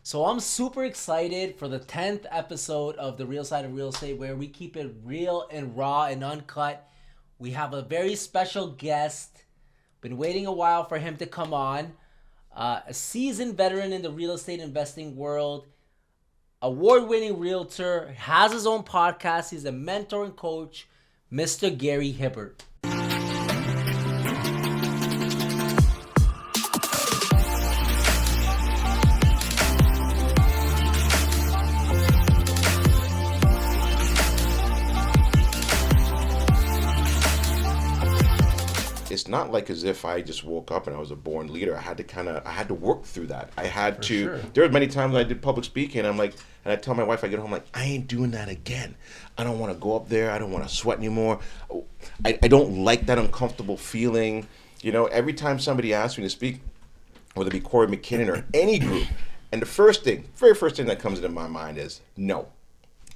So I'm super excited for the 10th episode of The Real Side of Real Estate, where we keep it real and raw and uncut. We have a very special guest. Been waiting a while for him to come on. A seasoned veteran in the real estate investing world. Award-winning realtor. Has his own podcast. He's a mentor and coach. Mr. Gary Hibert. It's not like as if I just woke up and I was a born leader. I had to work through that. There were many times I did public speaking. And I tell my wife, I get home, like, I ain't doing that again. I don't want to go up there. I don't want to sweat anymore. I don't like that uncomfortable feeling. You know, every time somebody asks me to speak, whether it be Corey McKinnon or any group, and the very first thing that comes into my mind is no.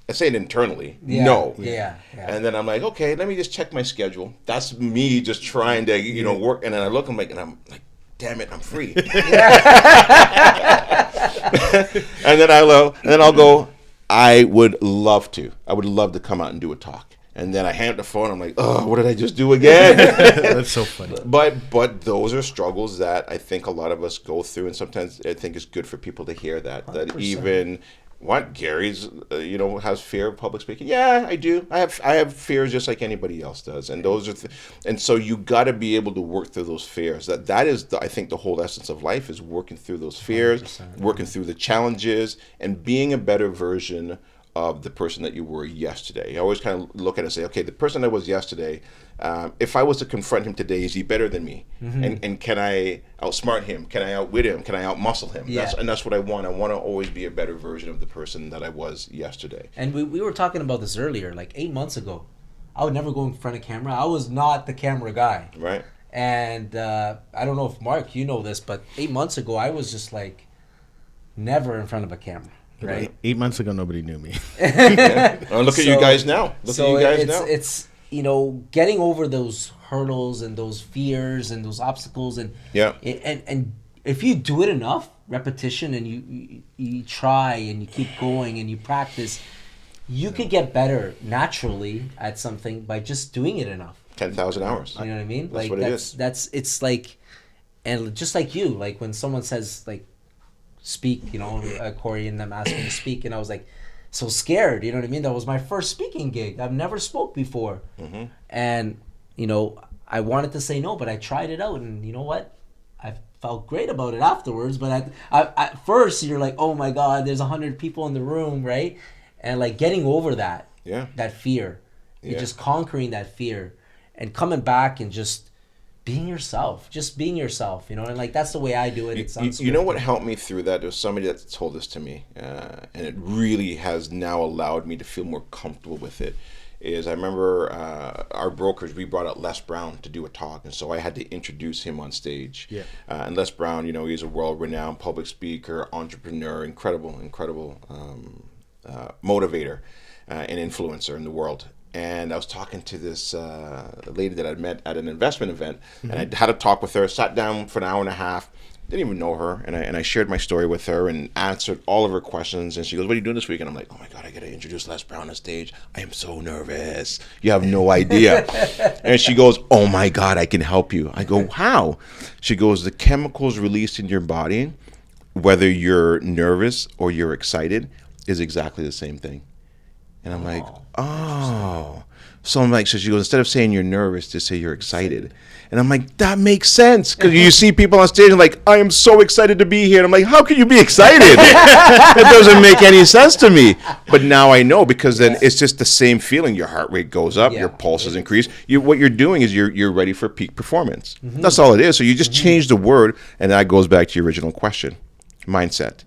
I say it internally, no. Yeah. And then I'm like, okay, let me just check my schedule. That's me just trying to, work. And then I look, and I'm like, damn it, I'm free. And then I'll go, I would love to come out and do a talk. And then I hang up the phone. I'm like, oh, what did I just do again? That's so funny. But those are struggles that I think a lot of us go through. And sometimes I think it's good for people to hear that 100%. Even... What Gary's, has fear of public speaking? Yeah, I do. I have fears just like anybody else does, and those are, and so you got to be able to work through those fears. That is, I think, the whole essence of life is working through those fears, 100%. Working through the challenges, and being a better version of the person that you were yesterday. I always kind of look at it and say, okay, the person I was yesterday, if I was to confront him today, is he better than me? Mm-hmm. And can I outsmart him? Can I outwit him? Can I outmuscle him? Yeah. That's what I want. I want to always be a better version of the person that I was yesterday. And we were talking about this earlier, like 8 months ago. I would never go in front of camera. I was not the camera guy. Right. And I don't know if, Mark, you know this, but 8 months ago, I was just like never in front of a camera. Right. 8 months ago, nobody knew me. Look at you guys now. It's getting over those hurdles and those fears and those obstacles, and if you do it enough, repetition, and you try and you keep going and you practice, you could get better naturally at something by just doing it enough. 10,000 hours. You know what I mean? That's what it is. It's like, and just like you, like when someone says like, speak, Corey and them asked me to speak, and I was like so scared, you know what I mean? That was my first speaking gig. I've never spoke before. Mm-hmm. And I wanted to say no, but I tried it out, and you know what, I felt great about it afterwards. But at first you're like, oh my god, there's 100 people in the room, right? And like getting over that fear, you're just conquering that fear and coming back and just being yourself, and like that's the way I do it. It sounds you know what helped me through that? There was somebody that told this to me, and it really has now allowed me to feel more comfortable with it. Is I remember our brokers, we brought out Les Brown to do a talk, and so I had to introduce him on stage. Yeah. And Les Brown, he's a world-renowned public speaker, entrepreneur, incredible motivator and influencer in the world. And I was talking to this lady that I'd met at an investment event, and I had a talk with her, sat down for an hour and a half, didn't even know her, and I shared my story with her and answered all of her questions, and she goes, what are you doing this week? And I'm like, oh my God, I got to introduce Les Brown on stage. I am so nervous. You have no idea. And she goes, oh my God, I can help you. I go, how? She goes, the chemicals released in your body, whether you're nervous or you're excited, is exactly the same thing. And I'm like, oh. So I'm like, so she goes, instead of saying you're nervous, just say you're excited. And I'm like, that makes sense. Because you see people on stage and like, I am so excited to be here. And I'm like, how can you be excited? It doesn't make any sense to me. But now I know, because then it's just the same feeling. Your heart rate goes up, your pulses increase. What you're doing is you're ready for peak performance. Mm-hmm. That's all it is. So you just change the word, and that goes back to your original question. Mindset.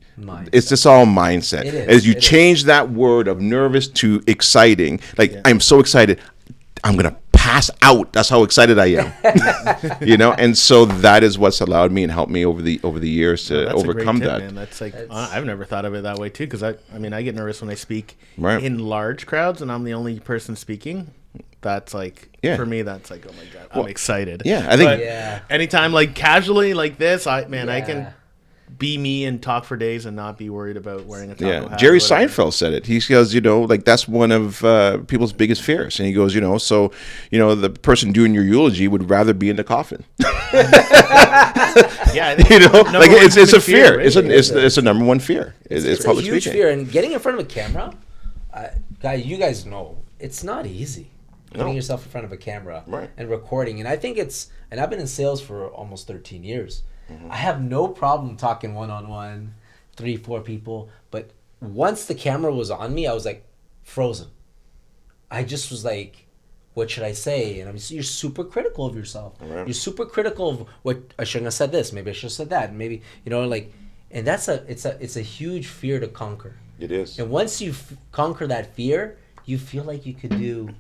It's just all mindset. As you change that word of nervous to exciting, like I'm so excited, I'm gonna pass out. That's how excited I am. And so that is what's allowed me and helped me over the years to overcome that. Man. That's like I've never thought of it that way too, because I get nervous when I speak in large crowds and I'm the only person speaking. That's like for me. That's like, oh my God, I'm excited. Yeah, I think anytime like casually like this, I can. be me and talk for days and not be worried about wearing a taco hat. Jerry Seinfeld said it. He goes, like that's one of people's biggest fears. And he goes, so, the person doing your eulogy would rather be in the coffin. Yeah, like it's a fear. Right? It's a number one fear. It's public a huge speaking. fear. And getting in front of a camera, you guys know, it's not easy. Putting yourself in front of a camera and recording. And I think and I've been in sales for almost 13 years. Mm-hmm. I have no problem talking one-on-one, 3-4 people. But once the camera was on me, I was like frozen. I just was like, what should I say? And you're super critical of yourself. Right. You're super critical of what I shouldn't have said this. Maybe I should have said that. And maybe, and it's a huge fear to conquer. It is. And once you conquer that fear, you feel like you could do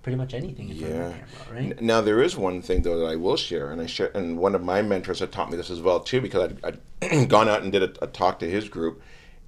pretty much anything in front of the camera, right? Now there is one thing though that I will share, and one of my mentors had taught me this as well too, because I'd gone out and did a talk to his group,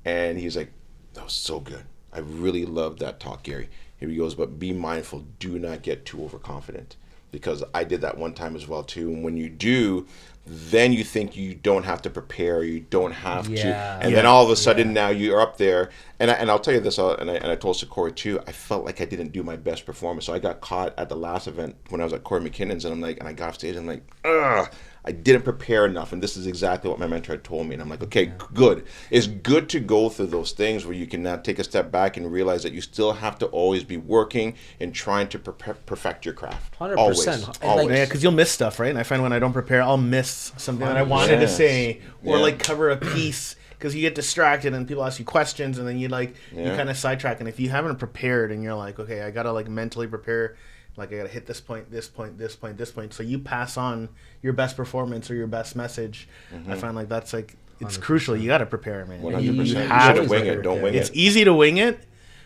and he's like, "That was so good. I really loved that talk, Gary." Here he goes, "But be mindful. Do not get too overconfident." Because I did that one time as well too. And when you do, then you think you don't have to prepare, you don't have to, and then all of a sudden now you're up there. And I'll tell you this, and I told Sakura too, I felt like I didn't do my best performance. So I got caught at the last event when I was at Corey McKinnon's, and I got off stage, and I'm like, ugh, I didn't prepare enough. And this is exactly what my mentor had told me. And I'm like, okay, good. It's good to go through those things where you can now take a step back and realize that you still have to always be working and trying to perfect your craft. 100%. Always. Yeah, because you'll miss stuff, right? And I find when I don't prepare, I'll miss something that I wanted to say, or like cover a piece, because you get distracted and people ask you questions, and then you kind of sidetrack. And if you haven't prepared and you're like, okay, I gotta mentally prepare, like I gotta hit this point, this point, this point, this point, so you pass on your best performance or your best message. I find that's it's 100%. Crucial. You gotta prepare, man. 100%. You have to wing it. Don't wing it. It's easy to wing it.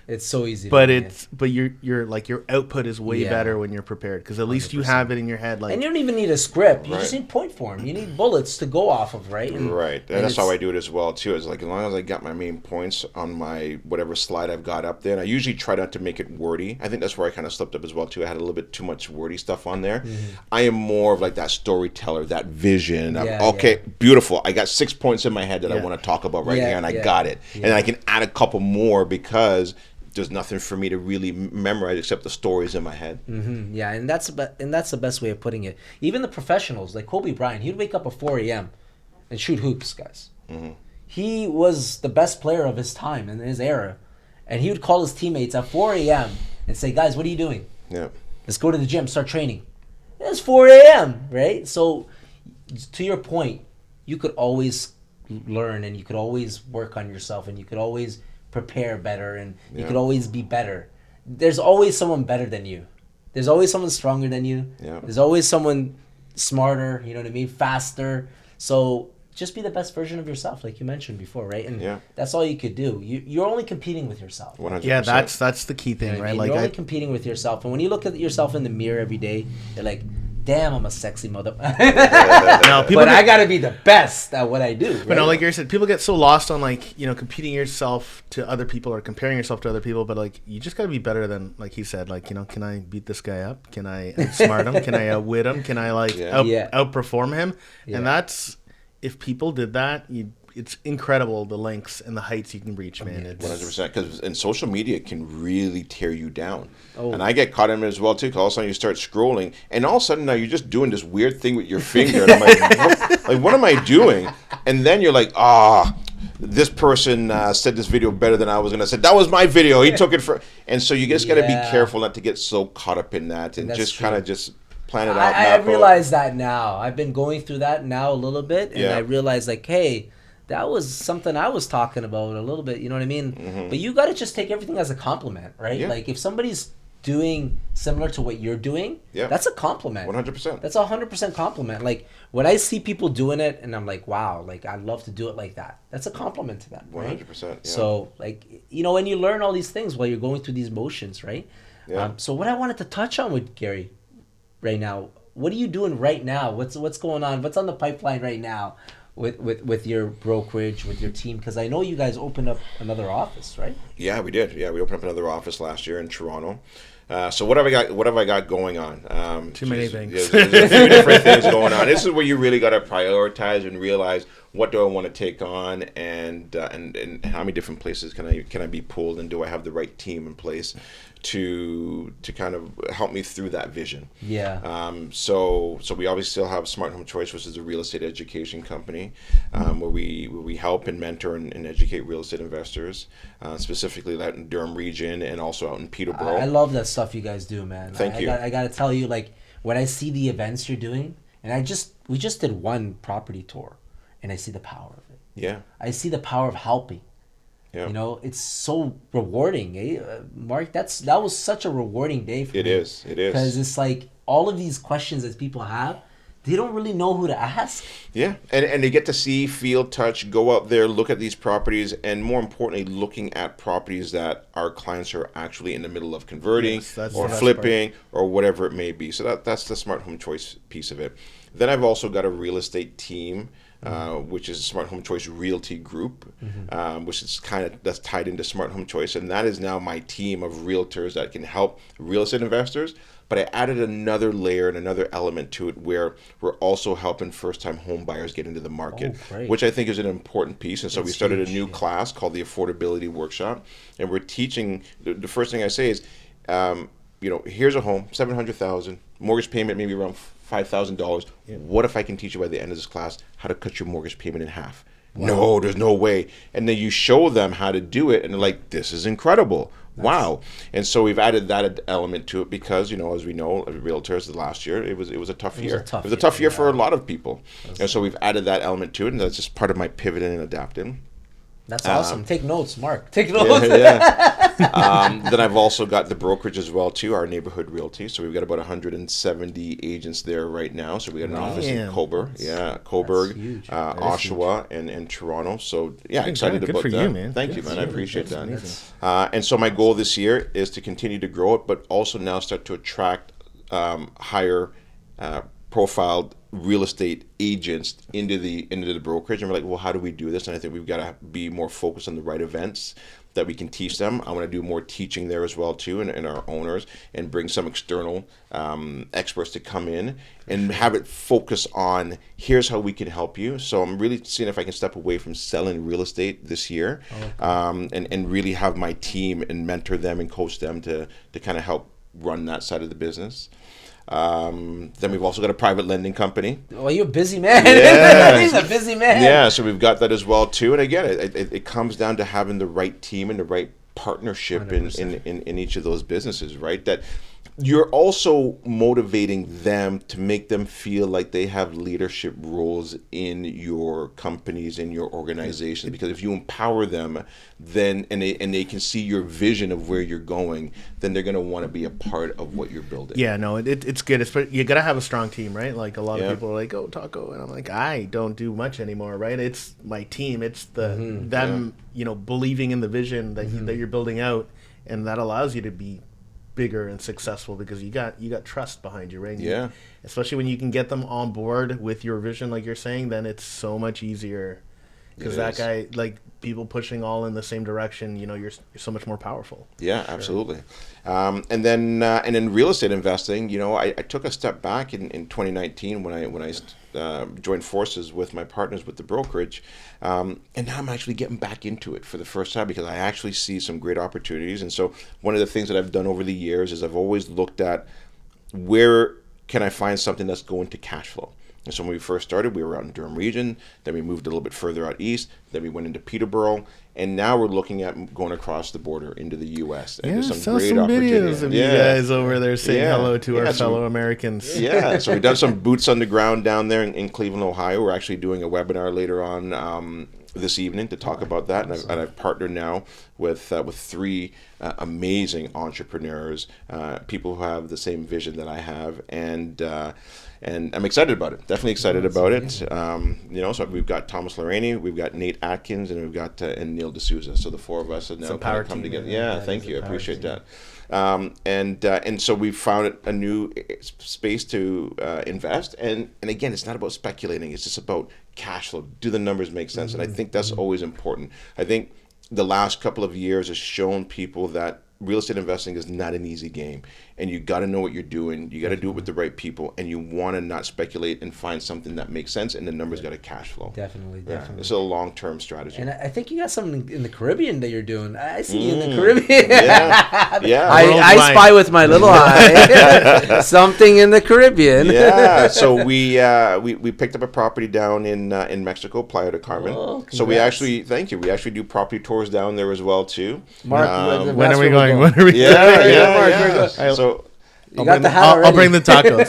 It's so easy, but your output is way better when you're prepared, because at least 100%. You have it in your head. And you don't even need a script. You just need point form. You need bullets to go off of, right? And that's how I do it as well too. It's like, as long as I got my main points on my whatever slide I've got up there, and I usually try not to make it wordy. I think that's where I kind of slipped up as well too. I had a little bit too much wordy stuff on there. I am more of like that storyteller, that vision. Beautiful. I got 6 points in my head that I want to talk about right here, and I got it. And I can add a couple more because there's nothing for me to really memorize except the stories in my head. Yeah, and that's the best way of putting it. Even the professionals, like Kobe Bryant, he'd wake up at 4 a.m. and shoot hoops, guys. He was the best player of his time in his era, and he would call his teammates at 4 a.m. and say, "Guys, what are you doing? Let's go to the gym, start training." It's 4 a.m., right? So, to your point, you could always learn, and you could always work on yourself, and you could always prepare better, and you could always be better. There's always someone better than you. There's always someone stronger than you. There's always someone smarter, you know what I mean, faster. So just be the best version of yourself, like you mentioned before, right? And that's all you could do. You're only competing with yourself. 100%. Yeah, that's the key thing, right? Like, you're only competing with yourself. And when you look at yourself in the mirror every day, you're like, damn, I'm a sexy mother. But I got to be the best at what I do. Right? But no, like you said, people get so lost on competing yourself to other people or comparing yourself to other people. But you just got to be better than, like he said, can I beat this guy up? Can I outsmart him? Can I outwit him? Can I outperform him? And that's, if people did that, it's incredible the lengths and the heights you can reach, man. It's 100%, because social media can really tear you down. And I get caught in it as well too, because all of a sudden you start scrolling, and all of a sudden now you're just doing this weird thing with your finger, and I'm like, what am I doing? And then you're like, this person said this video better than I was going to say. That was my video. He took it for, and so you just got to be careful not to get so caught up in that, and just kind of just plan it out. I realize that now. I've been going through that now a little bit, and I realize hey, that was something I was talking about a little bit, you know what I mean? But you got to just take everything as a compliment, right? Like, if somebody's doing similar to what you're doing, that's a compliment. 100%. That's a 100% compliment. Like, when I see people doing it, and I'm like, wow, like, I'd love to do it like that. That's a compliment to them, right? 100%. Yeah. So, and you learn all these things while you're going through these motions, right? So what I wanted to touch on with Gary right now, what are you doing right now? What's going on? What's on the pipeline right now? With your brokerage, with your team, because I know you guys opened up another office, right? Yeah, we did. Yeah, we opened up another office last year in Toronto. So what have I got going on? Too many things. There's a few different things going on. This is where you really got to prioritize and realize what do I want to take on, and how many different places can I be pulled, and do I have the right team in place to kind of help me through that vision. So we obviously still have Smart Home Choice, which is a real estate education company, where we help and mentor and educate real estate investors, specifically out in Durham region and also out in Peterborough. I love that stuff you guys do, man. Thank you. I gotta tell you, like, when I see the events you're doing, and we just did one property tour, and I see the power of it. Yeah. I see the power of helping. Yeah. You know, it's so rewarding, eh? Mark, that was such a rewarding day for me. It is. Because it's like all of these questions that people have, they don't really know who to ask. Yeah, and they get to see, feel, touch, go out there, look at these properties, and more importantly, looking at properties that our clients are actually in the middle of converting or flipping or whatever it may be. So that's the Smart Home Choice piece of it. Then I've also got a real estate team, which is Smart Home Choice Realty Group, which is that's tied into Smart Home Choice, and that is now my team of realtors that can help real estate investors. But I added another layer and another element to it where we're also helping first-time home buyers get into the market, which I think is an important piece. And so we started a new class called the Affordability Workshop, and we're teaching. The first thing I say is, here's a home, $700,000, mortgage payment maybe around $5,000. What if I can teach you by the end of this class how to cut your mortgage payment in half? Wow. No, there's no way. And then you show them how to do it, and they're like, this is incredible. Wow. And so we've added that element to it because, as we know, realtors last year, it was a tough year. It was a tough year for a lot of people. And so we've added that element to it, and that's just part of my pivoting and adapting. That's awesome. Take notes, Mark. Take notes. Then I've also got the brokerage as well, too, our neighborhood realty. So we've got about 170 agents there right now. So we got an office in Coburg, Oshawa, and Toronto. So, excited about that. You, man. Thank you, man. I appreciate that. And so my goal this year is to continue to grow it, but also now start to attract higher profiled real estate agents into the brokerage. And we're like, well, how do we do this? And I think we've got to be more focused on the right events that we can teach them. I want to do more teaching there as well too, and our owners, and bring some external experts to come in and have it focus on here's how we can help you. So I'm really seeing if I can step away from selling real estate this year, and really have my team and mentor them and coach them to kind of help run that side of the business. Then we've also got a private lending company. Well, you're a busy man. Yeah. He's a busy man. Yeah, so we've got that as well too. And again, it comes down to having the right team and the right partnership in each of those businesses, right? That you're also motivating them to make them feel like they have leadership roles in your companies, in your organizations. Because if you empower them, then and they can see your vision of where you're going, then they're going to want to be a part of what you're building. Yeah, no, it's good. You got to have a strong team, right? Like a lot of people are like, "Oh, Taco," and I'm like, I don't do much anymore, right? It's my team. It's them, believing in the vision that that you're building out, and that allows you to be bigger and successful because you got trust behind you, right? Especially when you can get them on board with your vision, like you're saying, then it's so much easier. Because that guy, like people pushing all in the same direction, you're so much more powerful. Yeah, absolutely. And then real estate investing, I took a step back in 2019 when I joined forces with my partners with the brokerage, and now I'm actually getting back into it for the first time because I actually see some great opportunities. And so one of the things that I've done over the years is I've always looked at where can I find something that's going to cash flow. And so when we first started, we were out in Durham region, then we moved a little bit further out east, then we went into Peterborough, and now we're looking at going across the border into the U.S. And there's some great opportunities. Videos of you guys over there saying hello to our fellow Americans. Yeah, so we've done some boots on the ground down there in Cleveland, Ohio. We're actually doing a webinar later on this evening to talk about that, and I've partnered now with three amazing entrepreneurs, people who have the same vision that I have, and I'm excited about it. Definitely excited about it. So we've got Thomas Loraney, we've got Nate Atkins, and we've got and Neil D'Souza. So the four of us have now kind of come together. Yeah, thank you. I appreciate that. And so we found a new space to invest, and again, it's not about speculating. It's just about cash flow. Do the numbers make sense? And I think that's always important. I think the last couple of years has shown people that real estate investing is not an easy game, and you got to know what you're doing. You got to do it with the right people, and you want to not speculate and find something that makes sense, and the numbers got to cash flow. Definitely. It's a long-term strategy. And I think you got something in the Caribbean that you're doing. I see you in the Caribbean. Yeah. I spy with my little eye. Something in the Caribbean. Yeah. So we picked up a property down in Mexico, Playa del Carmen. Oh, so we actually, thank you. We actually do property tours down there as well too. Mark, when are we going? When are we? Yeah. So. You got the hat already. I'll bring the tacos.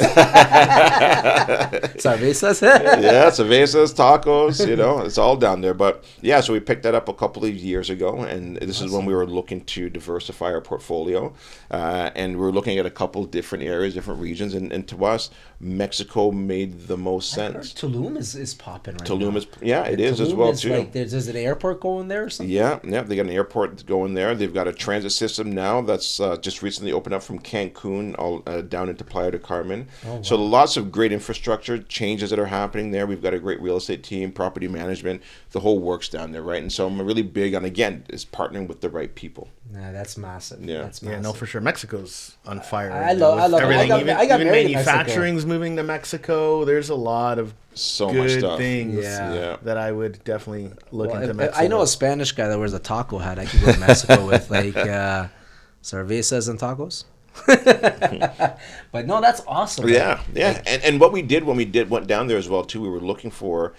Cervezas? Yeah, cervezas, tacos, it's all down there. But yeah, so we picked that up a couple of years ago, and this is when we were looking to diversify our portfolio. And we were looking at a couple of different areas, different regions, and to us, Mexico made the most sense. Tulum is popping right Tulum now. is, it is as well too. Like, there's an airport going there or something? Yeah, they got an airport going there. They've got a transit system now that's just recently opened up from Cancun all down into Playa del Carmen. Oh, wow. So lots of great infrastructure changes that are happening there. We've got a great real estate team, property management, the whole works down there, right? And so I'm really big on, again, is partnering with the right people. Yeah, that's massive. Yeah, that's massive. Yeah, no, for sure. Mexico's on fire. I love everything. I got even married manufacturing's moving to Mexico. There's a lot of so good much stuff. things that I would definitely look into Mexico. I know a Spanish guy that wears a taco hat I could go to Mexico with, like cervezas and tacos. But no, that's awesome. Yeah. And what we did when we went down there as well too, we were looking for.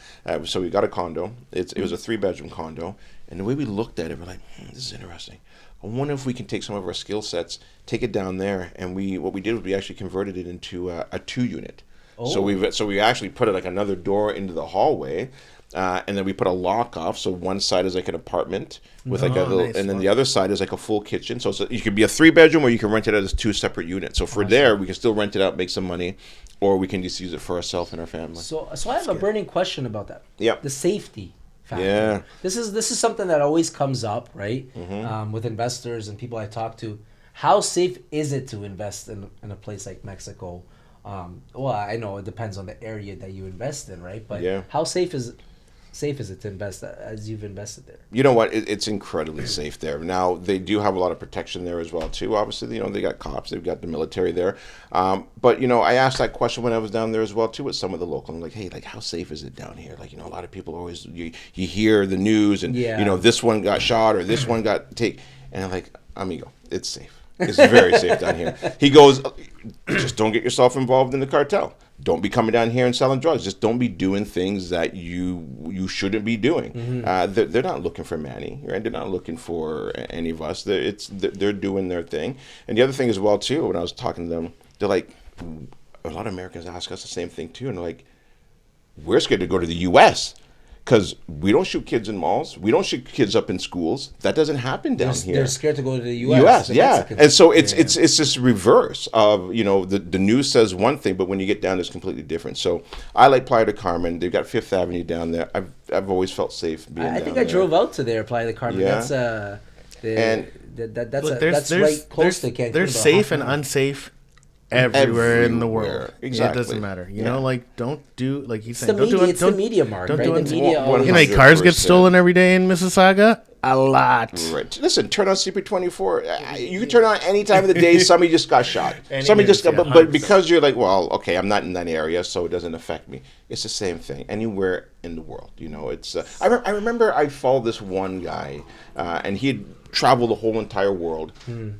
So we got a condo. It was a 3-bedroom condo, and the way we looked at it, we're like, this is interesting. I wonder if we can take some of our skill sets, take it down there, and what we did was we actually converted it into a 2-unit. Oh. So we actually put it like another door into the hallway. And then we put a lock off, so one side is like an apartment with like a little, and then the other side is like a full kitchen. So you could be a 3-bedroom, or you can rent it as 2 separate units. So for there, we can still rent it out, make some money, or we can just use it for ourselves and our family. So I have a burning question about that. Yeah. The safety factor. Yeah. This is something that always comes up, right? Mm-hmm. With investors and people I talk to. How safe is it to invest in a place like Mexico? Well, I know it depends on the area that you invest in, right? But how safe is it to invest as you've invested there? You know what? It's incredibly safe there. Now, they do have a lot of protection there as well, too. Obviously, they got cops. They've got the military there. But, I asked that question when I was down there as well, too, with some of the locals. I'm like, hey, like, how safe is it down here? Like, a lot of people always, you hear the news and, this one got shot or this one got taken. And I'm like, amigo, it's safe. It's very safe down here. He goes, just don't get yourself involved in the cartel. Don't be coming down here and selling drugs. Just don't be doing things that you shouldn't be doing. Mm-hmm. They're not looking for Manny, right? They're not looking for any of us. They're doing their thing. And the other thing as well, too, when I was talking to them, they're like, a lot of Americans ask us the same thing, too. And they're like, we're scared to go to the U.S., because we don't shoot kids in malls. We don't shoot kids up in schools. That doesn't happen down here. They're scared to go to the U.S. And so it's this reverse of, the news says one thing, but when you get down, it's completely different. So I like Playa del Carmen. They've got Fifth Avenue down there. I've always felt safe being down there. I think I drove out to there, Playa del Carmen. Yeah. That's right close to Cancun. There's safe and unsafe everywhere in the world. Exactly. It doesn't matter. Don't do, like he's saying, it's the media, Mark, right? The media always... You know how many cars get stolen every day in Mississauga? A lot. Right. Listen, turn on CP24. You can turn on any time of the day. Somebody just got shot. Somebody just got, but because you're like, well, okay, I'm not in that area, so it doesn't affect me. It's the same thing anywhere in the world. It's. I remember I followed this one guy, and he had traveled the whole entire world,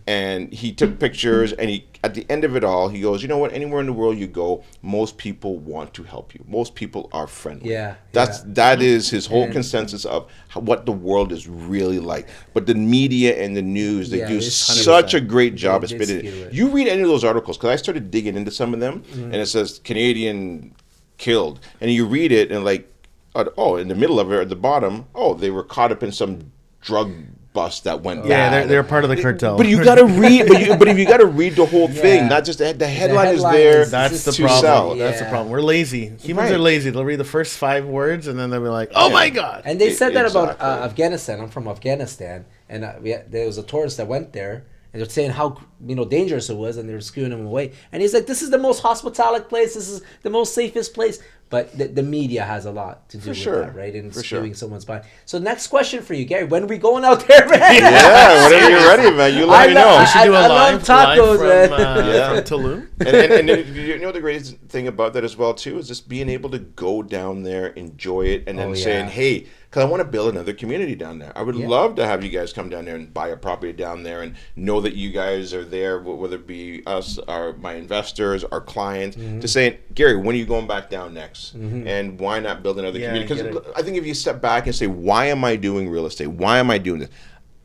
and he took pictures, and he, at the end of it all, he goes, you know what? Anywhere in the world you go, most people want to help you. Most people are friendly. That is his whole consensus of what the world is really like. But the media and the news, they do such a great job of spinning it. You read any of those articles, because I started digging into some of them, and it says Canadian killed, and you read it, and like, in the middle of it, at the bottom, they were caught up in some drug bust that went bad. They're part of the cartel. But you got to read. But if you got to read the whole thing, not just the headline is there. That's the to problem. sell. That's the problem. We're lazy. Humans are lazy. They'll read the first 5 words and then they'll be like, "Oh my god!" And they said that about Afghanistan. I'm from Afghanistan, and there was a tourist that went there. And they're saying how dangerous it was, and they were skewing him away. And he's like, "This is the most hospitalic place. This is the most safest place." But the media has a lot to do with that, right? And For skewing sure. someone's mind. So next question for you, Gary. When are we going out there, man? Yeah, whenever you're ready, man. You let me know. We should do a I live, love tacos, live Yeah. from Tulum. And you know the greatest thing about that as well too is just being able to go down there, enjoy it, and then saying, hey, because I want to build another community down there. I would love to have you guys come down there and buy a property down there and know that you guys are there, whether it be us, my investors, our clients, to say, Gary, when are you going back down next? And why not build another community? Because I think if you step back and say, why am I doing real estate? Why am I doing this?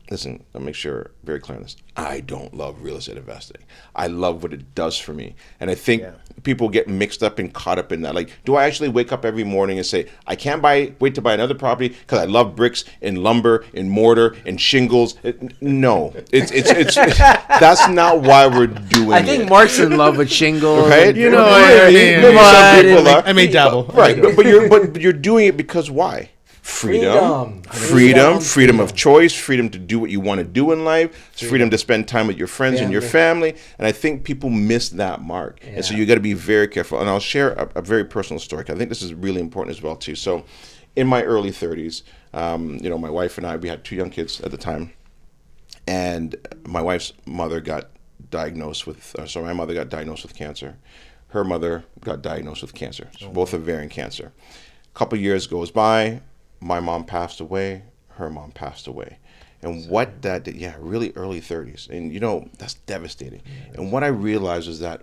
Listen, I'll make sure very clear on this. I don't love real estate investing. I love what it does for me. And I think people get mixed up and caught up in that. Like, do I actually wake up every morning and say, I can't wait to buy another property because I love bricks and lumber and mortar and shingles? No. It's that's not why we're doing it. I think Mark's in love with shingles. Right? You know what I mean. Maybe some people are. I may dabble. Right. But you're doing it because why? Freedom of choice, freedom to do what you want to do in life, freedom to spend time with your friends and your family. And I think people miss that mark. And so you got to be very careful. And I'll share a very personal story. I think this is really important as well too. So in my early 30s, my wife and I, we had 2 young kids at the time. And my wife's mother got diagnosed with cancer. Her mother got diagnosed with cancer. So both ovarian cancer. A couple years goes by. My mom passed away, her mom passed away. And what that did, really early 30s. And, that's devastating. And what I realized was that,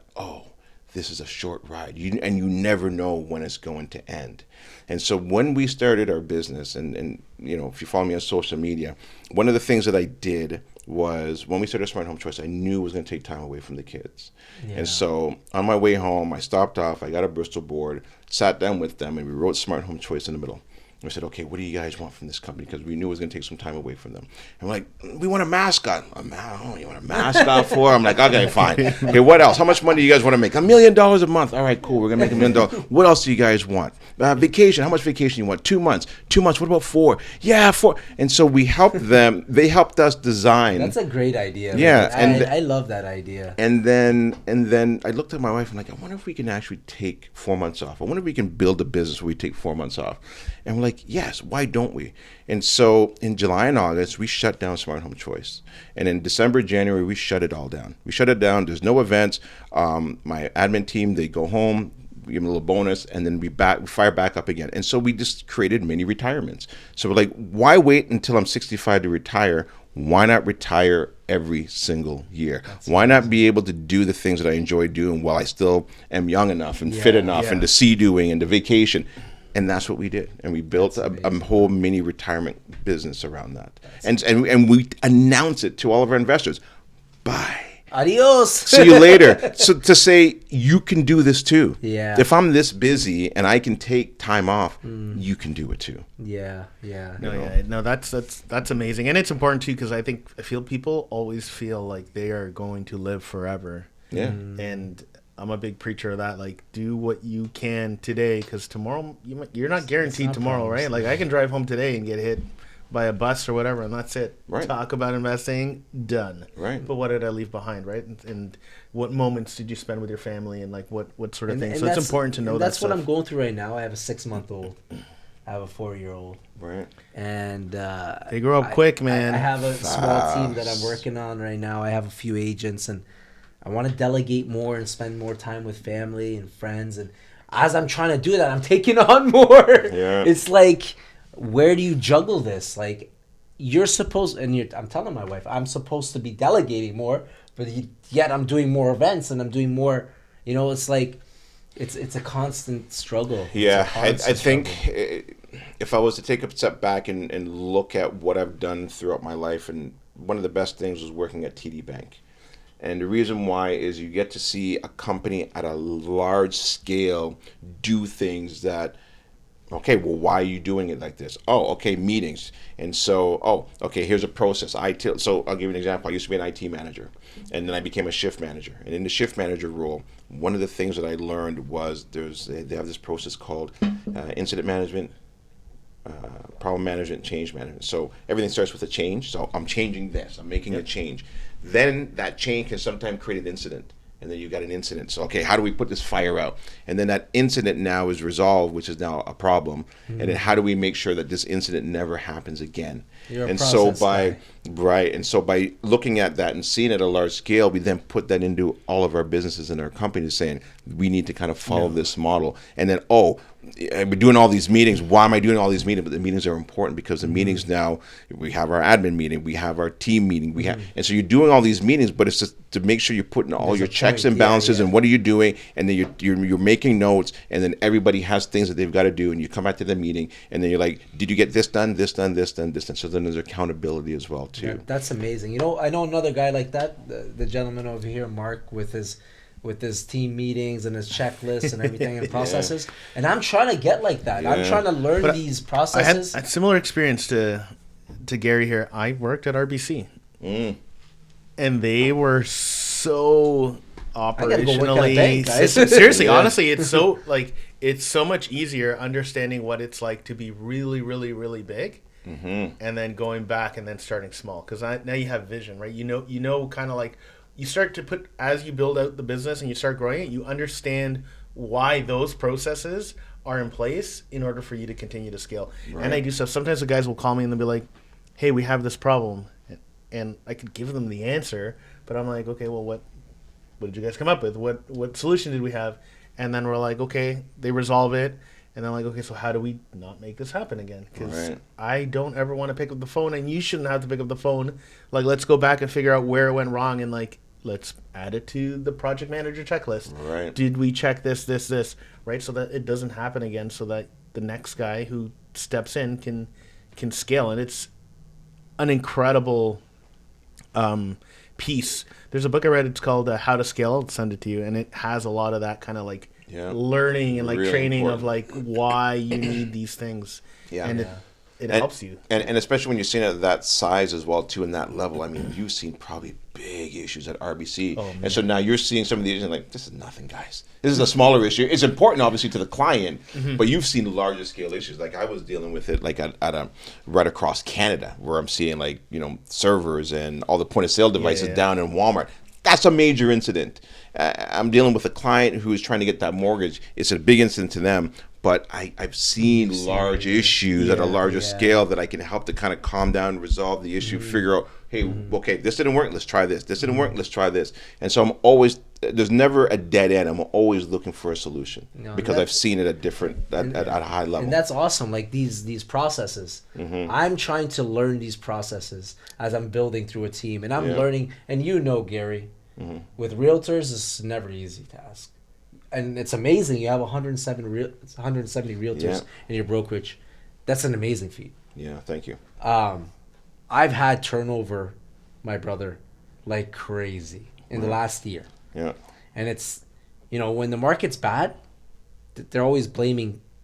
this is a short ride. And you never know when it's going to end. And so when we started our business, and if you follow me on social media, one of the things that I did was when we started Smart Home Choice, I knew it was going to take time away from the kids. Yeah. And so on my way home, I stopped off, I got a Bristol board, sat down with them, and we wrote Smart Home Choice in the middle. We said, okay, what do you guys want from this company? Because we knew it was going to take some time away from them. And we're like, we want a mascot. You want a mascot for? I'm like, okay, fine. Okay, what else? How much money do you guys want to make? $1 million a month. All right, cool. We're going to make $1 million. What else do you guys want? Vacation. How much vacation do you want? 2 months. 2 months. What about 4? Yeah, 4. And so we helped them. They helped us design. That's a great idea. Yeah. I love that idea. And then I looked at my wife and I'm like, I wonder if we can actually take 4 months off. I wonder if we can build a business where we take 4 months off. And we're like, yes, why don't we? And so in July and August, we shut down Smart Home Choice. And in December, January, we shut it all down. We shut it down. There's no events. My admin team, they go home, we give them a little bonus, and then we fire back up again. And so we just created mini retirements. So we're like, why wait until I'm 65 to retire? Why not retire every single year? Why not be able to do the things that I enjoy doing while I still am young enough and fit enough and to see doing and to vacation? And that's what we did. And we built a whole mini retirement business around that. And we announce it to all of our investors. Bye. Adios. See you later. So to say, you can do this too. Yeah. If I'm this busy and I can take time off, you can do it too. Yeah. No, that's amazing. And it's important too, because I feel people always feel like they are going to live forever. Yeah. And I'm a big preacher of that. Like, do what you can today, because tomorrow you're not guaranteed tomorrow, right? Like, I can drive home today and get hit by a bus or whatever, and that's it. Right. Talk about investing, done. Right. But what did I leave behind, right? And what moments did you spend with your family, and like what sort of things? So it's important to know that. That's what I'm going through right now. I have a 6-month-old. I have a 4-year-old. Right. And they grow up quick, man. I have a small team that I'm working on right now. I have a few agents, and I want to delegate more and spend more time with family and friends. And as I'm trying to do that, I'm taking on more. Yeah. It's like, where do you juggle this? Like, you're supposed, I'm telling my wife, I'm supposed to be delegating more, but yet I'm doing more events and I'm doing more. It's like, it's a constant struggle. Yeah, I think if I was to take a step back and look at what I've done throughout my life, and one of the best things was working at TD Bank. And the reason why is you get to see a company at a large scale do things that, okay, well, why are you doing it like this? Oh, okay, meetings. And so, okay, here's a process. So I'll give you an example. I used to be an IT manager, and then I became a shift manager. And in the shift manager role, one of the things that I learned was they have this process called incident management, problem management, change management. So everything starts with a change. So I'm changing this. I'm making a change. Then that change can sometimes create an incident. and then you got an incident. So, okay, how do we put this fire out? And then that incident now is resolved, which is now a problem. And then how do we make sure that this incident never happens again? You're a And so process guy. and so by looking at that and seeing it at a large scale, we then put that into all of our businesses and our companies, saying we need to kind of follow this model. And then, we're doing all these meetings. Why am I doing all these meetings? But the meetings are important because the meetings now, we have our admin meeting, we have our team meeting, and so you're doing all these meetings, but it's just to make sure you're putting all your checks and balances and what are you doing, and then you're making notes, and then everybody has things that they've got to do, and you come back to the meeting, and then you're like, did you get this done, this done, this done, this done? So then there's accountability as well too. Yeah, that's amazing. You know, I know another guy like that, the gentleman over here, Mark, with his team meetings and his checklists and everything and processes. And I'm trying to get like that. I'm trying to learn these processes. I had a similar experience to Gary here. I worked at RBC. And they were so operationally seriously, honestly, it's so it's so much easier understanding what it's like to be really, really, really big. And then going back and then starting small, because now you have vision, right? You know kind of like you start to put, as you build out the business and you start growing it, you understand why those processes are in place in order for you to continue to scale. Right. And I do stuff. Sometimes the guys will call me and they'll be like, hey, we have this problem. And I could give them the answer, but I'm like, okay, well, what did you guys come up with? What solution did we have? And then we're like, okay, they resolve it. And I'm like, okay, so how do we not make this happen again? Because I don't ever want to pick up the phone, and you shouldn't have to pick up the phone. Like, let's go back and figure out where it went wrong, and let's add it to the project manager checklist. Right. Did we check this, right? So that it doesn't happen again, so that the next guy who steps in can scale. And it's an incredible piece. There's a book I read. It's called How to Scale. I'll send it to you, and it has a lot of that kind of learning and really training important. Of why you need these things. And it helps you. And especially when you're seeing it at that size as well too, and that level. I mean, you've seen probably big issues at RBC. And so now you're seeing some of these and like, this is nothing, guys. This is a smaller issue. It's important obviously to the client, but you've seen larger scale issues. Like I was dealing with it like at a right across Canada, where I'm seeing servers and all the point of sale devices down in Walmart. That's a major incident. I'm dealing with a client who is trying to get that mortgage. It's a big incident to them, but I've seen large issues at a larger scale that I can help to kind of calm down, resolve the issue, figure out, hey, okay, this didn't work, let's try this. This didn't work, let's try this. And so there's never a dead end. I'm always looking for a solution because I've seen it at a high level. And that's awesome, like these processes. I'm trying to learn these processes as I'm building through a team, and I'm learning, and Gary, with realtors, it's never an easy task. And it's amazing. You have 170 realtors in your brokerage. That's an amazing feat. Yeah, thank you. I've had turnover, my brother, like crazy in the last year. Yeah. And it's, when the market's bad, they're always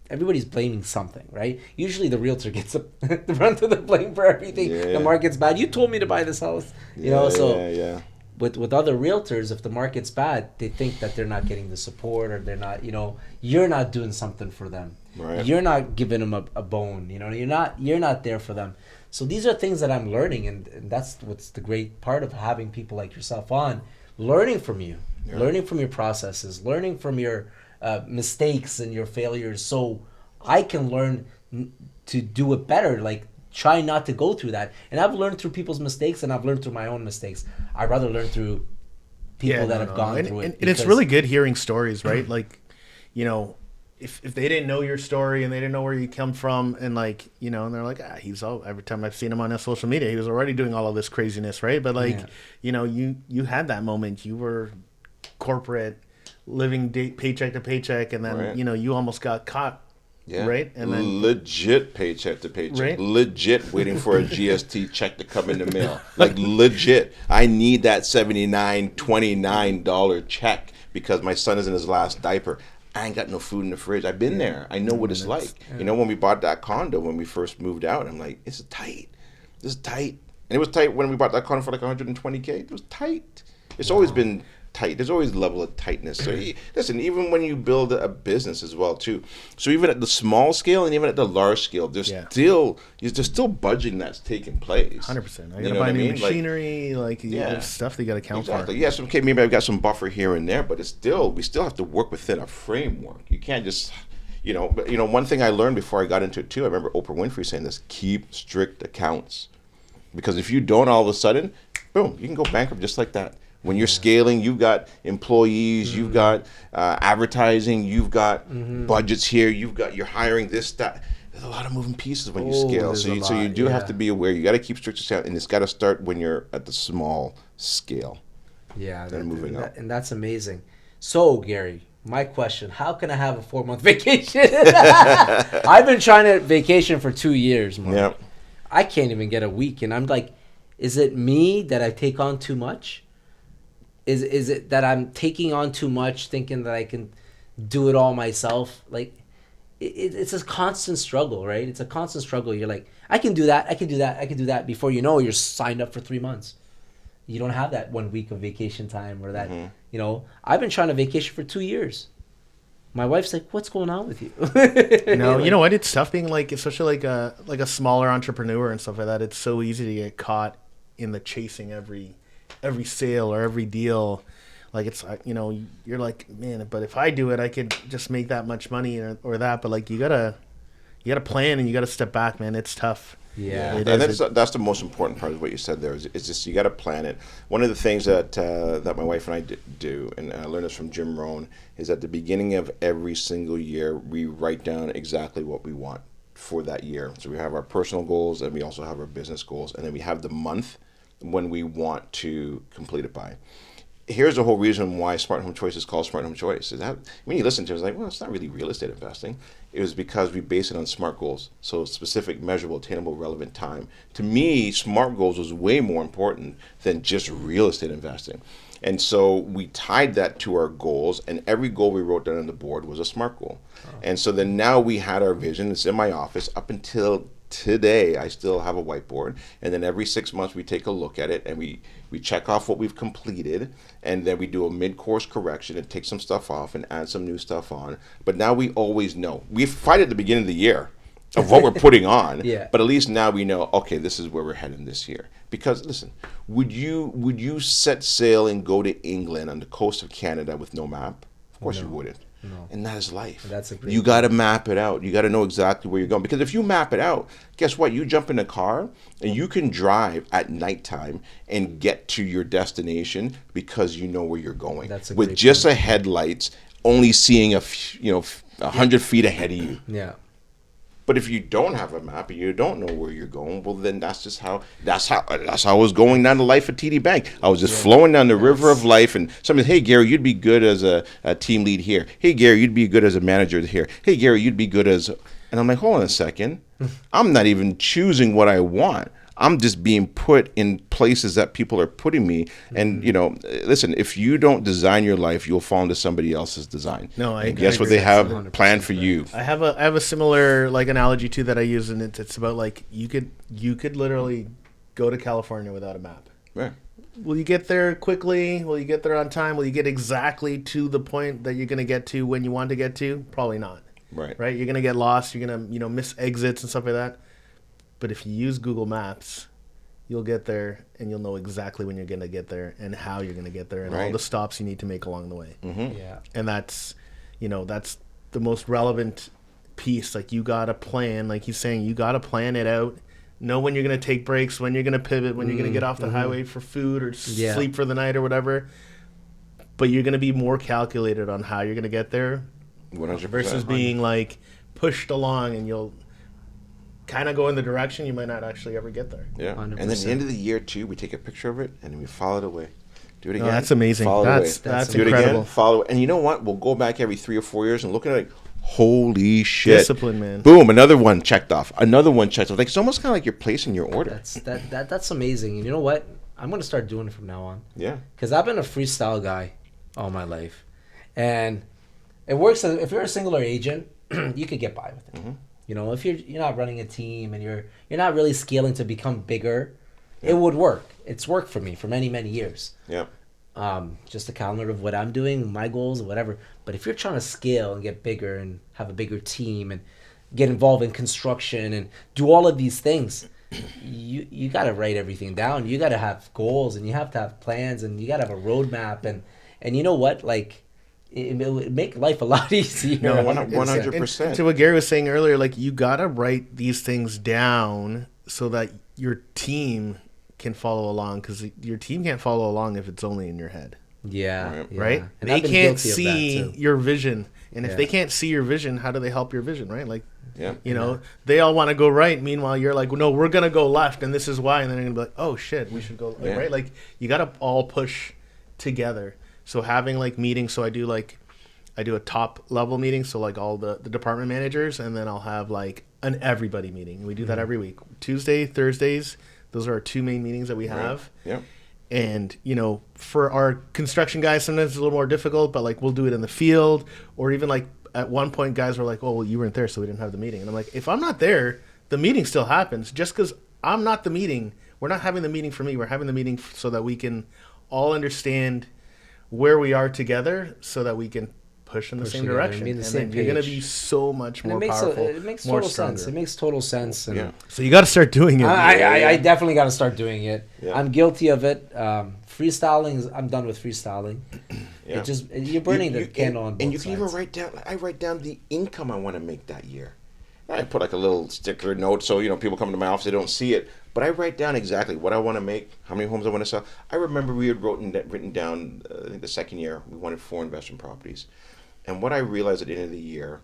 everybody's blaming something, right? Usually the realtor gets the brunt of the blame for everything. Yeah. The market's bad. You told me to buy this house. Yeah. With other realtors, if the market's bad, they think that they're not getting the support, or they're not, you're not doing something for them. Right. You're not giving them a bone, you're not there for them. So these are things that I'm learning, and that's what's the great part of having people like yourself on, learning from you, learning from your processes, learning from your mistakes and your failures, so I can learn to do it better, try not to go through that. And I've learned through people's mistakes, and I've learned through my own mistakes. I'd rather learn through people that have gone through it. And it's really good hearing stories, right? If they didn't know your story and they didn't know where you come from, and and they're like, every time I've seen him on social media, he was already doing all of this craziness, right? But you had that moment. You were corporate, living paycheck to paycheck, and then you almost got caught. Yeah. Right? And then legit paycheck to paycheck. Right? Legit waiting for a GST check to come in the mail. Legit. I need that $79.29 check because my son is in his last diaper. I ain't got no food in the fridge. I've been there. I know what it's like. When we bought that condo, when we first moved out, I'm like, it's tight. This is tight. And it was tight when we bought that condo for $120K. It was tight. It's always been tight. There's always a level of tightness. So listen, even when you build a business as well too. So even at the small scale and even at the large scale, there's still budgeting that's taking place. 100%. I gotta buy new machinery, there's stuff that you gotta account for. Yes, okay, maybe I've got some buffer here and there, but we still have to work within a framework. You can't just one thing I learned before I got into it too, I remember Oprah Winfrey saying this: keep strict accounts. Because if you don't, all of a sudden, boom, you can go bankrupt just like that. When you're scaling, you've got employees, you've got advertising, you've got budgets here, you're hiring this, that. There's a lot of moving pieces when you scale. So you do have to be aware. You got to keep strict account, and it's got to start when you're at the small scale. Yeah, moving up. And that's amazing. So, Gary, my question: how can I have a 4-month vacation? I've been trying to vacation for 2 years, Mark. Yeah. I can't even get a week, and I'm like, is it me that I take on too much? Is it that I'm taking on too much, thinking that I can do it all myself? Like, it's a constant struggle, right? It's a constant struggle. You're like, I can do that, I can do that, I can do that. Before you know, you're signed up for 3 months. You don't have that 1 week of vacation time or that, I've been trying to vacation for 2 years. My wife's like, what's going on with you? No, you know what? It's tough being especially like a smaller entrepreneur and stuff like that. It's so easy to get caught in the chasing every sale or every deal. Like it's you're like, man, but if I do it, I could just make that much money or that. But you gotta plan and you gotta step back, man. It's tough. Yeah, and that's the most important part of what you said there. Is just you got to plan it. One of the things that my wife and I do, and I learned this from Jim Rohn, is at the beginning of every single year we write down exactly what we want for that year. So we have our personal goals and we also have our business goals, and then we have the month when we want to complete it by. Here's the whole reason why Smart Home Choice is called Smart Home Choice. Is that when you listen to it, it's like, well, it's not really real estate investing. It was because we base it on SMART goals. So specific, measurable, attainable, relevant time. To me, SMART goals was way more important than just real estate investing. And so we tied that to our goals, and every goal we wrote down on the board was a SMART goal. Oh. And so then now we had our vision. It's in my office up until today. I still have a whiteboard, and then every 6 months we take a look at it and we check off what we've completed, and then we do a mid-course correction and take some stuff off and add some new stuff on. But now we always know. We fight at the beginning of the year of what we're putting on, but at least now we know, okay, this is where we're heading this year. Because listen, would you set sail and go to England on the coast of Canada with no map? Of course you wouldn't. No. And that is life. You got to map it out. You got to know exactly where you're going. Because if you map it out, guess what? You jump in a car and you can drive at nighttime and get to your destination because you know where you're going. With just a headlights, only seeing 100 feet ahead of you. Yeah. But if you don't have a map and you don't know where you're going, well, then that's how I was going down the life of TD Bank. I was just flowing down the river of life, and somebody said, hey, Gary, you'd be good as a team lead here. Hey, Gary, you'd be good as a manager here. Hey, Gary, you'd be good as... And I'm like, hold on a second. I'm not even choosing what I want. I'm just being put in places that people are putting me. And, listen, if you don't design your life, you'll fall into somebody else's design. No, I guess what they have planned for you. I have a similar analogy too that I use, and it's about you could literally go to California without a map. Right. Will you get there quickly? Will you get there on time? Will you get exactly to the point that you're going to get to when you want to get to? Probably not. Right. Right. You're going to get lost. You're going to miss exits and stuff like that. But if you use Google Maps, you'll get there, and you'll know exactly when you're going to get there and how you're going to get there and all the stops you need to make along the way. Mm-hmm. Yeah. And that's the most relevant piece. You got to plan, like he's saying, you got to plan it out. Know when you're going to take breaks, when you're going to pivot, when you're going to get off the highway for food or sleep for the night or whatever. But you're going to be more calculated on how you're going to get there 100%. Versus being pushed along, and you'll kind of go in the direction you might not actually ever get there. Yeah. 100%. And then at the end of the year too, we take a picture of it and we file it away. Do it again. Oh, that's amazing. That's do incredible. It again, follow it. And you know what? We'll go back every 3 or 4 years and look at it. Holy shit. Discipline, man. Boom, another one checked off. Another one checked off. It's almost kind of like you're placing your order. That's amazing. And you know what? I'm going to start doing it from now on. Yeah. Because I've been a freestyle guy all my life. And it works. If you're a singular agent, you could get by with it. Mm-hmm. If you're not running a team and you're not really scaling to become bigger, it would work. It's worked for me for many, many years. Yeah. just a calendar of what I'm doing, my goals, whatever. But if you're trying to scale and get bigger and have a bigger team and get involved in construction and do all of these things, you got to write everything down. You got to have goals, and you have to have plans, and you got to have a roadmap. And you know what? Like, it would make life a lot easier. No, 100%. 100%. To what Gary was saying earlier, like, you gotta write these things down so that your team can follow along, because your team can't follow along if it's only in your head. Yeah, yeah. Right? And They I've been can't guilty of that, see too. your vision. And if Yeah. they can't see your vision, how do they help your vision, right? Like, Yeah. you know, they all want to go right. Meanwhile, you're like, no, we're going to go left, and this is why. And then they're going to be like, oh, shit, we should go, Yeah. right? Like, you got to all push together. So having, like, meetings, so I do a top level meeting, so like all the department managers, and then I'll have like an everybody meeting. We do that every week. Tuesday, Thursdays, those are our two main meetings that we have. Yeah. And, you know, for our construction guys, sometimes it's a little more difficult, but like we'll do it in the field, or even like at one point guys were like, oh, well, you weren't there, so we didn't have the meeting. And I'm like, if I'm not there, the meeting still happens. Just because I'm not the meeting, we're not having the meeting for me. We're having the meeting so that we can all understand where we are together, so that we can push in the same together and direction. be in the And same then you're going to page. be so much And more powerful, it makes more total stronger. sense. It makes total sense. And Yeah. So you got to start doing it. I definitely got to start doing it. Yeah. I'm guilty of it. Freestyling, I'm done with freestyling. Yeah. It just, you're burning the candle on both and you can even sides. write down. I write down the income I want to make that year. I put like a little sticker note, so people come to my office, they don't see it, but I write down exactly what I want to make, how many homes I want to sell. I remember we had written down, I think the second year we wanted 4 investment properties, and what I realized at the end of the year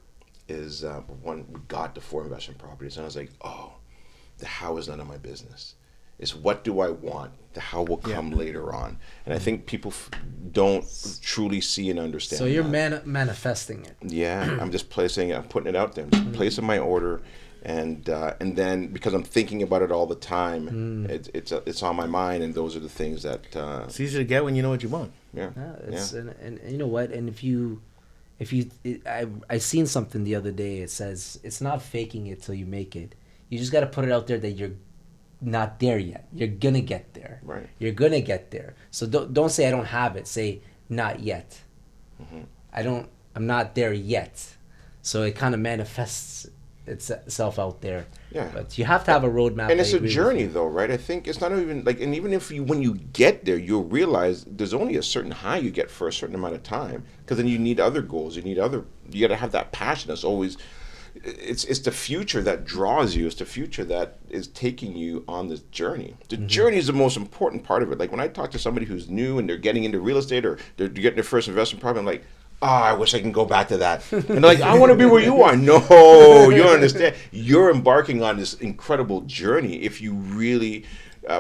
is when we got to 4 investment properties, and I was like, oh, the how is none of my business. It's what do I want. The how will come later on. And I think people don't truly see and understand. So you're that. manifesting it. Yeah, I'm just I'm putting it out there. I'm just placing my order, and then because I'm thinking about it all the time, it's on my mind, and those are the things that. It's easy to get when you know what you want. Yeah. And you know what? And I seen something the other day. It says it's not faking it till you make it. You just got to put it out there that you're not there yet. You're gonna get there. Right. You're gonna get there. So don't say I don't have it. Say not yet. Mm-hmm. I'm not there yet. So it kind of manifests itself out there. Yeah. But you have to have a roadmap. And it's a journey, though, right? I think it's not even like, and even if when you get there, you'll realize there's only a certain high you get for a certain amount of time, because then you need other goals. You got to have that passion that's always. It's the future that draws you. It's the future that is taking you on this journey. The journey is the most important part of it. Like when I talk to somebody who's new and they're getting into real estate or they're getting their first investment property, I'm like, I wish I can go back to that. And they're like, I want to be where you are. No, you don't understand. You're embarking on this incredible journey if you really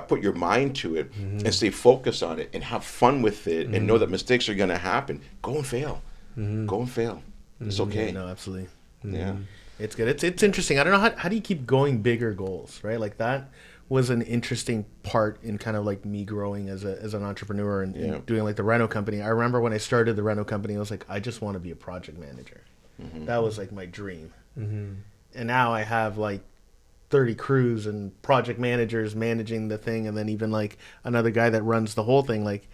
put your mind to it and stay focused on it and have fun with it and know that mistakes are going to happen. Go and fail. Go and fail. It's okay. Yeah, no, absolutely. Yeah. It's good. It's interesting. I don't know how do you keep going bigger goals, right? Like that was an interesting part in kind of like me growing as an entrepreneur and doing like the reno company. I remember when I started the reno company, I was like, I just want to be a project manager. That was like my dream. And now I have like 30 crews and project managers managing the thing, and then even like another guy that runs the whole thing. Like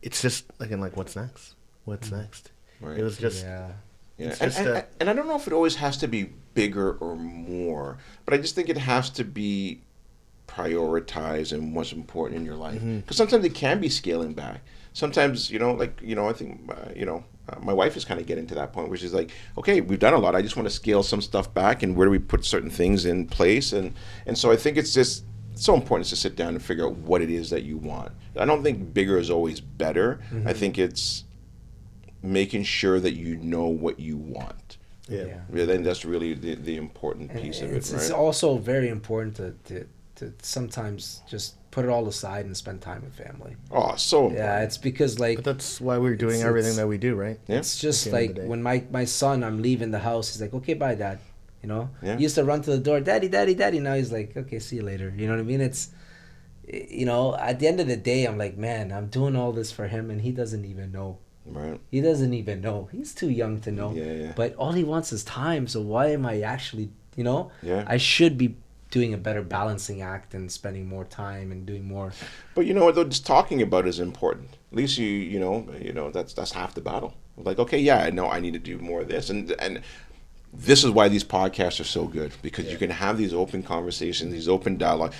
it's just like, I'm like, what's next? What's next? Right. It was just. Yeah, It's and I don't know if it always has to be bigger or more, but I just think it has to be prioritized and what's important in your life. Because sometimes it can be scaling back. Sometimes, I think, my wife is kind of getting to that point where she's like, okay, we've done a lot. I just want to scale some stuff back, and where do we put certain things in place? And so I think it's just so important to sit down and figure out what it is that you want. I don't think bigger is always better. I think it's making sure that you know what you want. Yeah. Then that's really the important piece of it, right? It's also very important to sometimes just put it all aside and spend time with family. Oh, so important. Yeah, it's because like. But that's why we're doing It's- everything it's- that we do, right? Yeah. It's just At the end like of the day. when my son, I'm leaving the house, he's like, okay, bye, Dad. Yeah. He used to run to the door, Daddy, Daddy, Daddy. Now he's like, okay, see you later. You know what I mean? It's, at the end of the day, I'm like, man, I'm doing all this for him, and he doesn't even know. Right. He doesn't even know. He's too young to know. Yeah. But all he wants is time. So why am I actually, Yeah. I should be doing a better balancing act and spending more time and doing more. But you know what? Though, just talking about it is important. At least you know that's half the battle. Like, okay, yeah, I know I need to do more of this, and this is why these podcasts are so good, because you can have these open conversations, these open dialogue.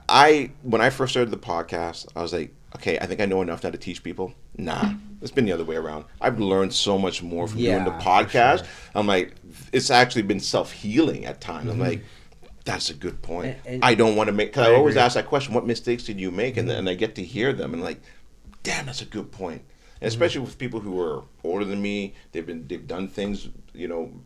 When I first started the podcast, I was like, okay, I think I know enough now to teach people. Nah, it's been the other way around. I've learned so much more from doing the podcast. Sure. I'm like, it's actually been self-healing at times. I'm like, that's a good point. And I don't want to make, because I always ask that question, what mistakes did you make? And I get to hear them and like, damn, that's a good point. And especially with people who are older than me, they've done things,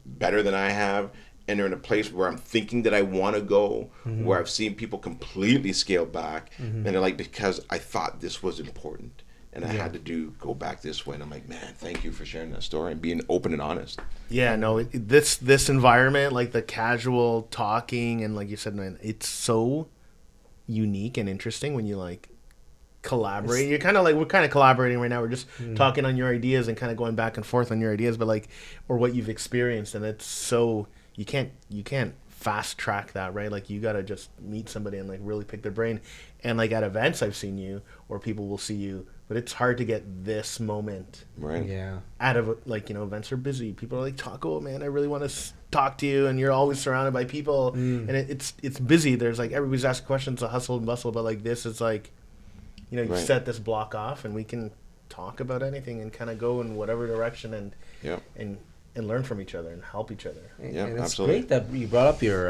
better than I have. And they're in a place where I'm thinking that I want to go, where I've seen people completely scale back. And they're like, because I thought this was important. And I had to go back this way. And I'm like, man, thank you for sharing that story and being open and honest. Yeah, no, this environment, like the casual talking, and like you said, man, it's so unique and interesting when you like collaborate. You're kind of like, we're kind of collaborating right now. We're just talking on your ideas and kind of going back and forth on your ideas, but like, or what you've experienced. And it's so, you can't fast track that, right? Like you got to just meet somebody and like really pick their brain. And like at events I've seen you, or people will see you, but it's hard to get this moment. Right. Yeah. Out of like, events are busy. People are like, Taco, man, I really want to talk to you. And you're always surrounded by people and it's busy. There's like, everybody's asking questions, a hustle and bustle, but like this is like, you set this block off and we can talk about anything and kind of go in whatever direction and learn from each other and help each other. Yeah, and it's absolutely great that you brought up your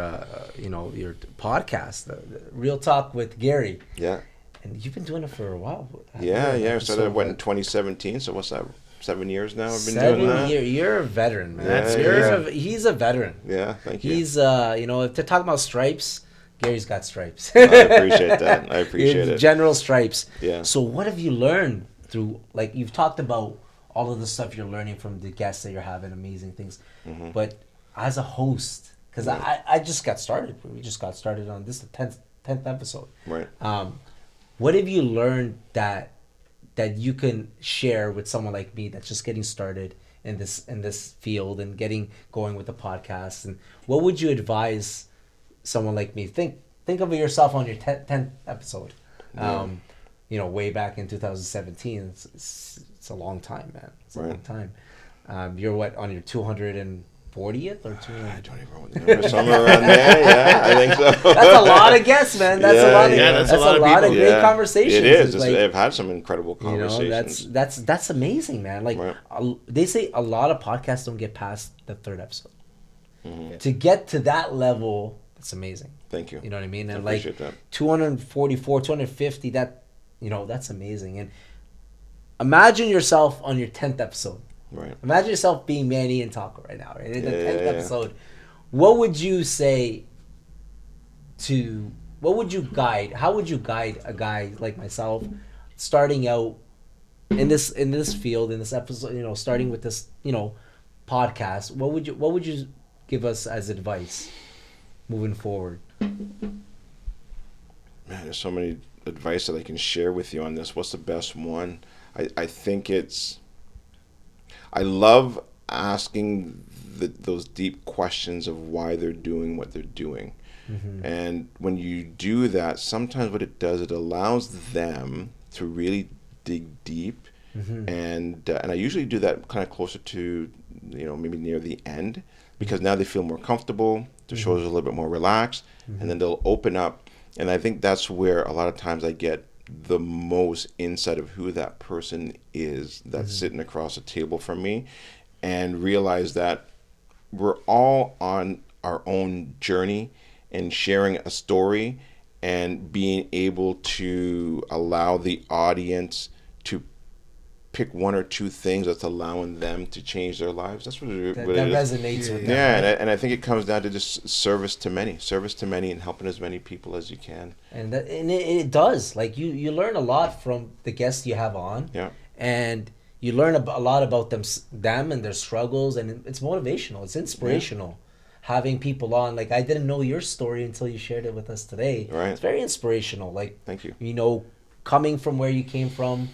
your podcast, the Real Talk with Gary. Yeah. And you've been doing it for a while. Yeah. I started in 2017. So what's that? 7 years now I've been doing that. You're a veteran, man. He's a veteran. Yeah, thank you. He's if they're talking about stripes, Gary's got stripes. I appreciate that. I appreciate it. General stripes. Yeah. So what have you learned through, like, you've talked about all of the stuff you're learning from the guests that you're having, amazing things. But as a host, because I just got started. We just got started on this, the 10th episode. Right. What have you learned that you can share with someone like me that's just getting started in this field and getting going with the podcast? And what would you advise someone like me? Think of yourself on your 10th episode. Way back in 2017. It's a long time, man. It's a long time. You're what, on your 240th or 200th? I don't even know the number. Somewhere around there. Yeah, I think so. That's a lot of guests, man. That's a lot of great conversations. It is. Like, I've had some incredible conversations. That's amazing, man. Like they say, a lot of podcasts don't get past the 3rd episode. To get to that level, that's amazing. Thank you. You know what I mean? And I appreciate that. 244, 250, that's amazing. And imagine yourself on your 10th episode. Right. Imagine yourself being Manny and Taco right now, right? In the 10th episode. What would you say how would you guide a guy like myself starting out in this field, in this episode, starting with this, podcast? What would you give us as advice moving forward? Man, there's so many advice that I can share with you on this. What's the best one? I think I love asking those deep questions of why they're doing what they're doing. And when you do that, sometimes what it does, it allows them to really dig deep. And I usually do that kind of closer to, maybe near the end, because now they feel more comfortable, the shoulders are a little bit more relaxed, and then they'll open up. And I think that's where a lot of times I get the most insight of who that person is that's sitting across the table from me, and realize that we're all on our own journey and sharing a story, and being able to allow the audience to pick one or two things that's allowing them to change their lives. That's what it resonates with them. Yeah, and I think it comes down to just service to many, and helping as many people as you can. And it does. Like you learn a lot from the guests you have on. Yeah. And you learn a lot about them and their struggles, and it's motivational. It's inspirational. Having people on, like, I didn't know your story until you shared it with us today. Right. It's very inspirational. Like, thank you. Coming from where you came from,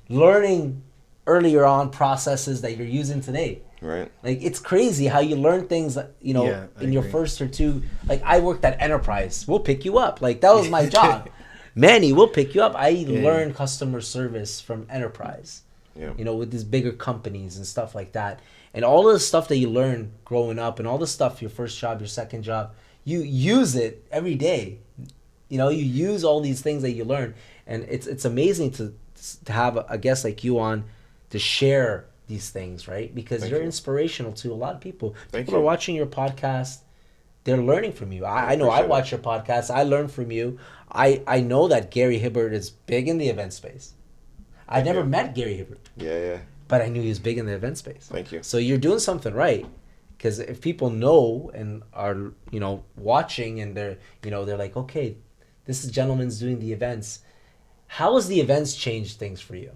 learning earlier on processes that you're using today. Right. Like, it's crazy how you learn things, you know, Yeah, I in your agree. first or two. Like, I worked at Enterprise. We'll pick you up. Like, that was my job. Manny, we'll pick you up. I learned customer service from Enterprise. Yeah. You know, with these bigger companies and stuff like that. And all of the stuff that you learn growing up and all the stuff, your first job, your second job, you use it every day. You know, you use all these things that you learn. And it's amazing to have a guest like you on to share these things, right? Because Thank you're you. inspirational to a lot of people. Thank People are you. watching your podcast. They're learning from you. I know I appreciate watch your podcast. I learn from you. I know that Gary Hibert is big in the event space. I never you. met Gary Hibert, Yeah. but I knew he was big in the event space. Thank you. So you're doing something right. Because if people know and are, you know, watching and they're, you know, they're like, okay, this is gentleman's doing the events. How has the events changed things for you?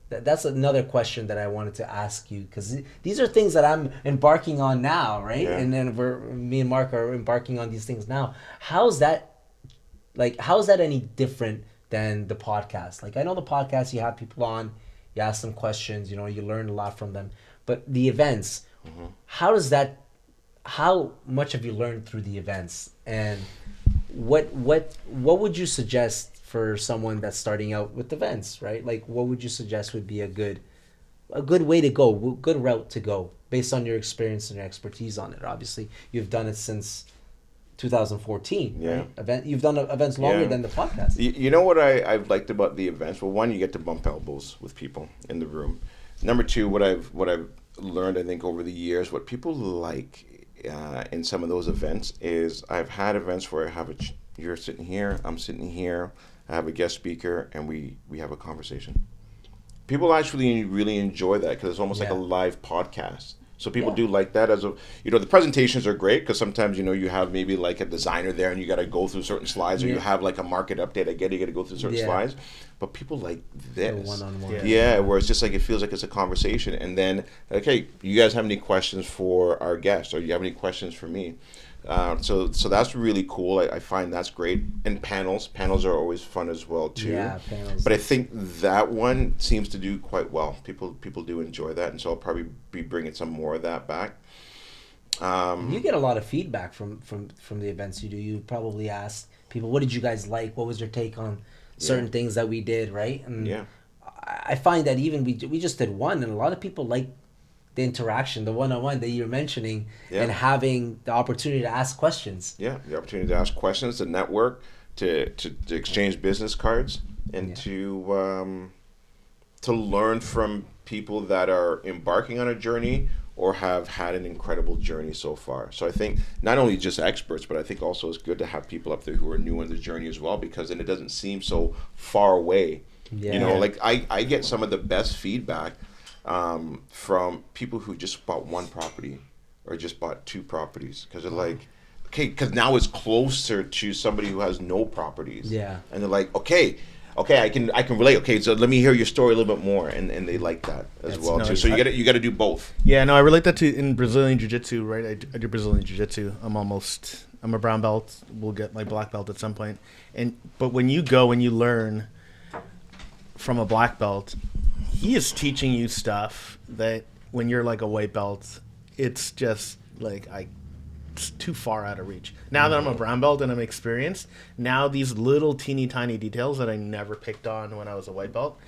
That's another question that I wanted to ask you, because these are things that I'm embarking on now, right? Yeah. And then me and Mark are embarking on these things now. How's that any different than the podcast? Like, I know the podcast, you have people on, you ask them questions, you know, you learn a lot from them. But the events, how much have you learned through the events? And what would you suggest for someone that's starting out with events, right? Like, what would you suggest would be a good way to go, good route to go, based on your experience and your expertise on it? Obviously, you've done it since 2014. Yeah. Right? You've done events longer than the podcast. You know what I've liked about the events? Well, one, you get to bump elbows with people in the room. Number two, what I've learned, I think, over the years, what people like in some of those events is I've had events where I have you're sitting here, I'm sitting here, I have a guest speaker, and we have a conversation. People actually really enjoy that because it's almost like a live podcast. So people do like that. The presentations are great because sometimes, you know, you have maybe like a designer there and you got to go through certain slides, or you have like a market update. I get it, you got to go through certain slides. But people like this. One-on-one. Yeah, where it's just like, it feels like it's a conversation. And then, okay, you guys have any questions for our guest, or you have any questions for me? So that's really cool. I find that's great. And panels are always fun as well too. Yeah, panels. But I think that one seems to do quite well. People do enjoy that, and so I'll probably be bringing some more of that back. You get a lot of feedback from the events you do. You probably ask people, what did you guys like? What was your take on certain things that we did, right? And I find that even we just did one, and a lot of people like the interaction, the one-on-one that you're mentioning, and having the opportunity to ask questions. Yeah, the opportunity to ask questions, to network, to exchange business cards, and to learn from people that are embarking on a journey or have had an incredible journey so far. So I think not only just experts, but I think also it's good to have people up there who are new on the journey as well, because then it doesn't seem so far away. Yeah. You know, like I get some of the best feedback from people who just bought one property or just bought two properties, because they're like, okay, because now it's closer to somebody who has no properties. Yeah. And they're like, okay, I can relate. Okay, so let me hear your story a little bit more, and they like that as well too. So you got to do both. Yeah, no, I relate that to in Brazilian Jiu-Jitsu, right? I do Brazilian Jiu-Jitsu. I'm a brown belt. We'll get my black belt at some point. But when you go and you learn from a black belt, he is teaching you stuff that when you're like a white belt, it's just like it's too far out of reach. Now that I'm a brown belt and I'm experienced, now these little teeny tiny details that I never picked on when I was a white belt,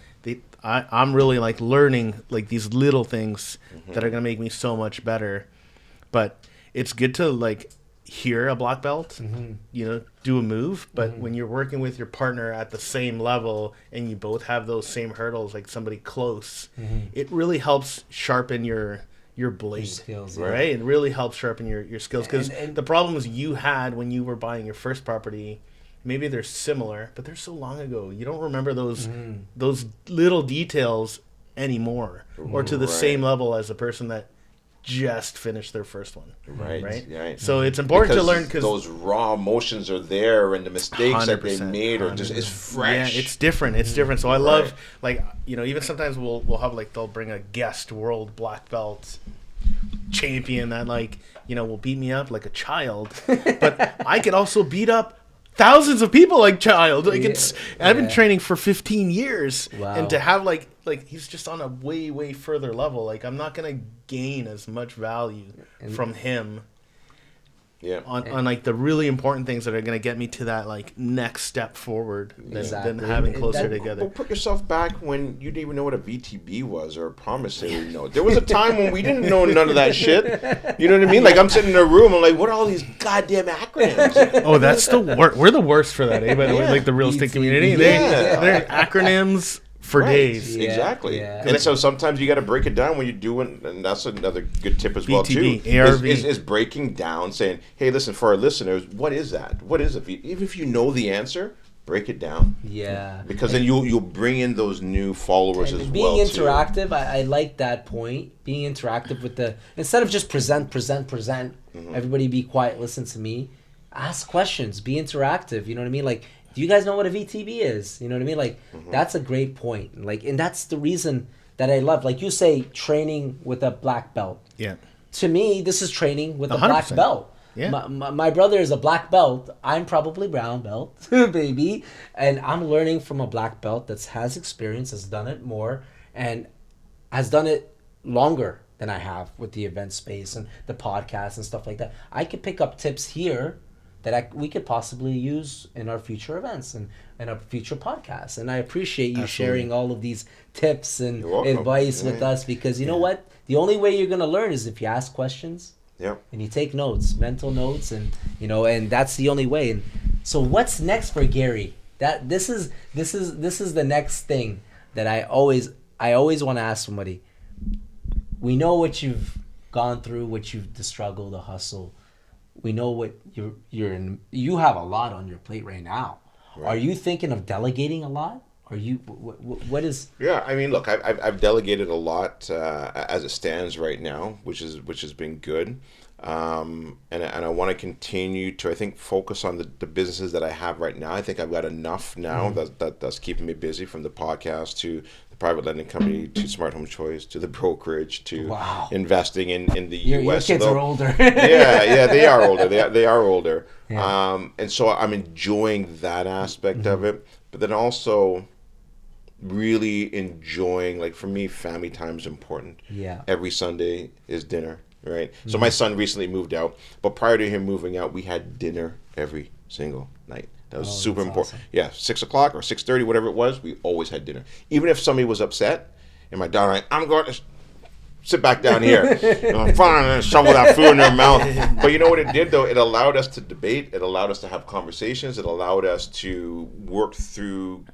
I'm really like learning like these little things that are gonna make me so much better. But it's good to like hear a black belt, you know, do a move. But when you're working with your partner at the same level and you both have those same hurdles, like somebody close, it really helps sharpen your blade, skills, right? It really helps sharpen your skills, because the problems you had when you were buying your first property, maybe they're similar, but they're so long ago. You don't remember those little details anymore, or to the same level as the person that just finished their first one. Right. So it's important to learn, because those raw emotions are there, and the mistakes that they made are just, it's fresh. Yeah, it's different. So I love, like, you know, even sometimes we'll have like, they'll bring a guest world black belt champion that, like, you know, will beat me up like a child, but I could also beat up thousands of people like Child. Like it's I've been Yeah. training for 15 years, Wow. and to have like he's just on a way further level. Like I'm not gonna gain as much value from him Yeah. on like the really important things that are gonna get me to that like next step forward than Exactly. having And closer that- together. Well, put yourself back when you didn't even know what a VTB was or a promissory note. There was a time when we didn't know none of that shit. You know what I mean? Like I'm sitting in a room, I'm like, what are all these goddamn acronyms? Oh, that's the worst. We're the worst for that, by the way. Like the real estate community, they're acronyms for days. Yeah, Exactly. yeah. And so sometimes you got to break it down when you're doing, and that's another good tip as well too. VTB, ARV. Is breaking down, saying, hey, listen, for our listeners, what is that? What is it? Even if you know the answer, break it down. Yeah. Because then you'll bring in those new followers And as being well interactive, I like that point. Being interactive with instead of just present, everybody be quiet, listen to me. Ask questions, be interactive. You know what I mean? Like, do you guys know what a VTB is? You know what I mean? Like, that's a great point. Like, and that's the reason that I love, like you say, training with a black belt. Yeah. To me, this is training with a 100%. black belt. Yeah. My brother is a black belt. I'm probably brown belt, baby. And I'm learning from a black belt that has experience, has done it more, and has done it longer than I have with the event space and the podcast and stuff like that. I could pick up tips here that we could possibly use in our future events and our future podcasts. And I appreciate you sharing all of these tips and You're welcome. advice with us, because you know what? The only way you're going to learn is if you ask questions. Yeah. And you take notes, mental notes, and and that's the only way. And so, what's next for Gary? This is the next thing that I always want to ask somebody. We know what you've gone through, the struggle, the hustle. We know what you're in. You have a lot on your plate right now. Right. Are you thinking of delegating a lot? Are you? What is? Yeah, I mean, look, I've delegated a lot as it stands right now, which has been good, and I want to continue to, I think, focus on the businesses that I have right now. I think I've got enough now that's keeping me busy, from the podcast to the private lending company to Smart Home Choice to the brokerage to investing in the U.S. Your kids are older. yeah, they are older. They are older, Yeah. and so I'm enjoying that aspect of it, but then also really enjoying, like, for me, family time is important. Yeah. Every Sunday is dinner, right? So my son recently moved out, but prior to him moving out, we had dinner every single night. That was super important. Awesome. Yeah, 6 o'clock or 6:30, whatever it was, we always had dinner. Even if somebody was upset, and my daughter, like, I'm going to sit back down here. I'm fine, and shovel that food in their mouth. But you know what it did, though? It allowed us to debate. It allowed us to have conversations. It allowed us to work through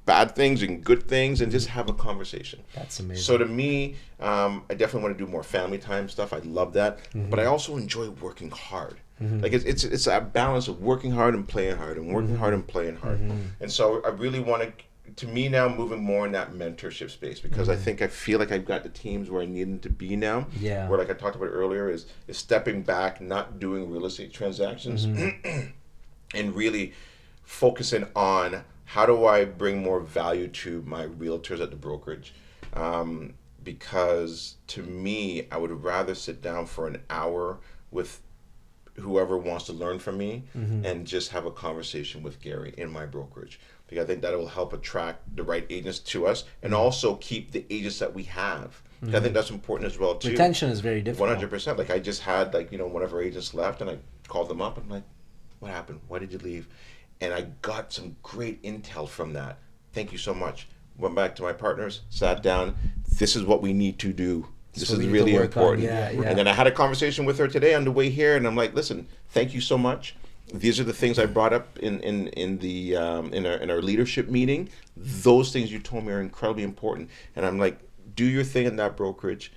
bad things and good things and just have a conversation. That's amazing. So to me, I definitely want to do more family time stuff. I love that. But I also enjoy working hard. Like it's a balance of working hard and playing hard, and working hard and playing hard. And so I really want to me now, moving more in that mentorship space, because I feel like I've got the teams where I need them to be now. Yeah. Where, like I talked about earlier, is stepping back, not doing real estate transactions, and really focusing on how do I bring more value to my realtors at the brokerage. Because to me, I would rather sit down for an hour with whoever wants to learn from me and just have a conversation with Gary in my brokerage, because I think that will help attract the right agents to us and also keep the agents that we have. I think that's important as well too. Retention is very difficult. 100%. Like I just had, like, one of our agents left, and I called them up and I'm like, what happened? Why did you leave? And I got some great intel from that. Thank you so much. Went back to my partners, sat down. This is what we need to do. This is really important. Yeah. And then I had a conversation with her today on the way here, and I'm like, listen, thank you so much. These are the things I brought up in our leadership meeting. Those things you told me are incredibly important. And I'm like, do your thing in that brokerage.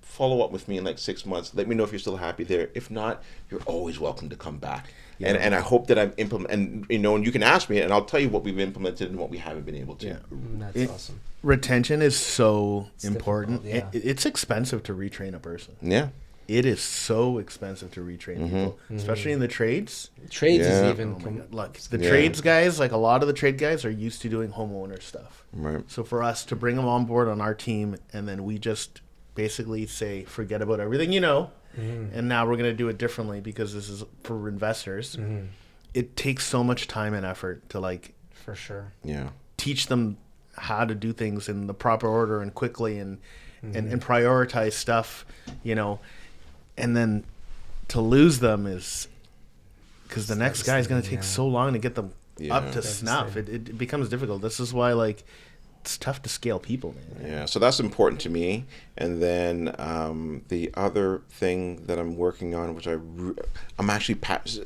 Follow up with me in like 6 months. Let me know if you're still happy there. If not, you're always welcome to come back. Yeah. And I hope that I'm and you can ask me, and I'll tell you what we've implemented and what we haven't been able to. Yeah. That's awesome. Retention is so important. Yeah. It's expensive to retrain a person. Yeah. It is so expensive to retrain people, especially in the trades. Trades is Yeah. even Like the trades guys, like a lot of the trade guys are used to doing homeowner stuff. Right. So for us to bring them on board on our team, and then we just basically say, forget about everything and now we're going to do it differently because this is for investors. it takes so much time and effort to like For sure. Yeah. teach them how to do things in the proper order and quickly and prioritize stuff, you know, and then to lose them is because the next guy is going to take so long to get them up to snuff. It becomes difficult. This is why like it's tough to scale people, man. Yeah, so that's important to me. And then the other thing that I'm working on, which I'm actually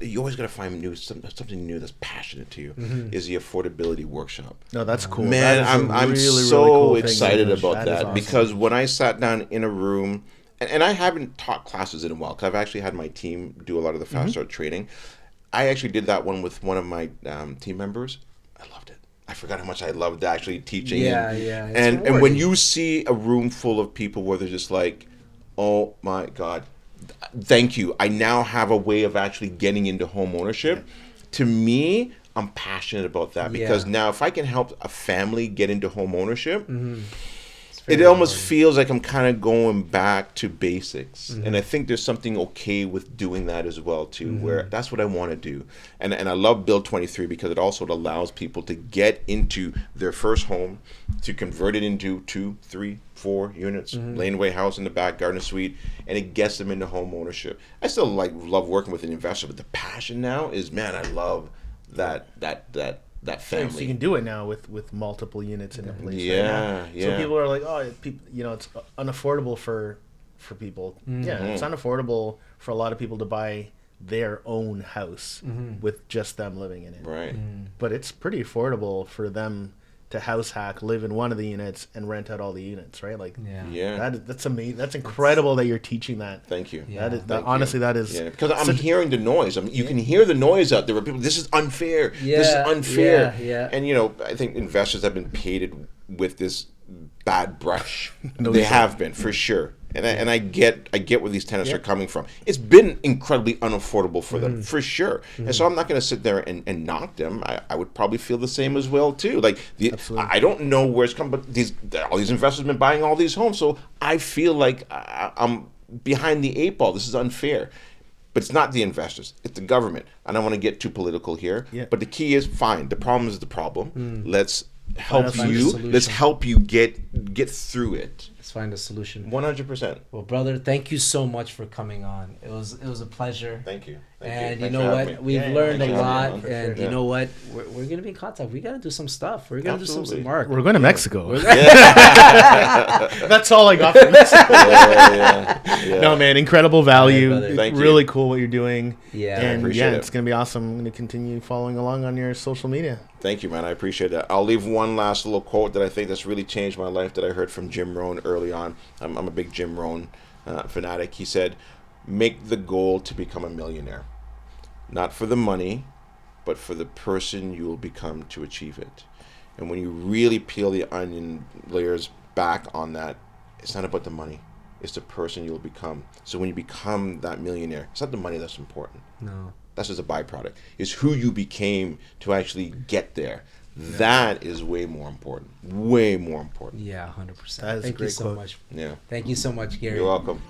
you always got to find something new that's passionate to you, is the affordability workshop. No, that's cool. Man, I'm really, so really cool excited about that, awesome. because when I sat down in a room, and I haven't taught classes in a while, because I've actually had my team do a lot of the fast start training. I actually did that one with one of my team members. I loved it. I forgot how much I loved actually teaching. And when you see a room full of people where they're just like, oh my God, thank you. I now have a way of actually getting into home ownership. To me, I'm passionate about that, because now if I can help a family get into home ownership, it almost feels like I'm kind of going back to basics. And I think there's something okay with doing that as well too, where that's what I want to do. And I love Build 23 because it also allows people to get into their first home, to convert it into 2, 3, 4 units, laneway house in the back, garden suite, and it gets them into home ownership. I still love working with an investor, but the passion now is, man, I love that family. So you can do it now with multiple units in a place. Yeah, right now. So people are like, oh, it's unaffordable for people. Yeah, it's unaffordable for a lot of people to buy their own house with just them living in it. Right. But it's pretty affordable for them to house hack, live in one of the units, and rent out all the units, right? Like, that's amazing. That's incredible that you're teaching that. Thank you. Yeah. Honestly, that is because I'm hearing the noise. You can hear the noise out there where people, this is unfair. This is unfair. And I think investors have been painted with this bad brush. They have been, for sure. And I get where these tenants are coming from. It's been incredibly unaffordable for them, for sure. And so I'm not going to sit there and knock them. I would probably feel the same as well too. Like I don't know where it's coming, but all these investors have been buying all these homes, so I feel like I'm behind the 8 ball. This is unfair. But it's not the investors, it's the government. I don't want to get too political here, but the key is, fine, the problem is the problem. Let's help you. Let's help you get through it. Let's find a solution. 100%. Well, brother, thank you so much for coming on. It was a pleasure. Thank you. And you know what? We've learned a lot. And you know what? We're gonna be in contact. We gotta do some stuff. We're gonna do some work. We're going to Mexico. That's all I got from Mexico. No, man, incredible value. Thank you. Really cool what you're doing. Yeah, and I appreciate it. It's gonna be awesome. I'm gonna continue following along on your social media. Thank you, man. I appreciate that. I'll leave one last little quote that I think that's really changed my life that I heard from Jim Rohn early on. I'm a big Jim Rohn fanatic. He said, make the goal to become a millionaire. Not for the money, but for the person you will become to achieve it. And when you really peel the onion layers back on that, it's not about the money. It's the person you'll become. So when you become that millionaire, it's not the money that's important. No. That's just a byproduct. It's who you became to actually get there. That is way more important. Way more important. Yeah, 100%. That is Thank a great you so quote. much. Yeah. Thank you so much, Gary. You're welcome.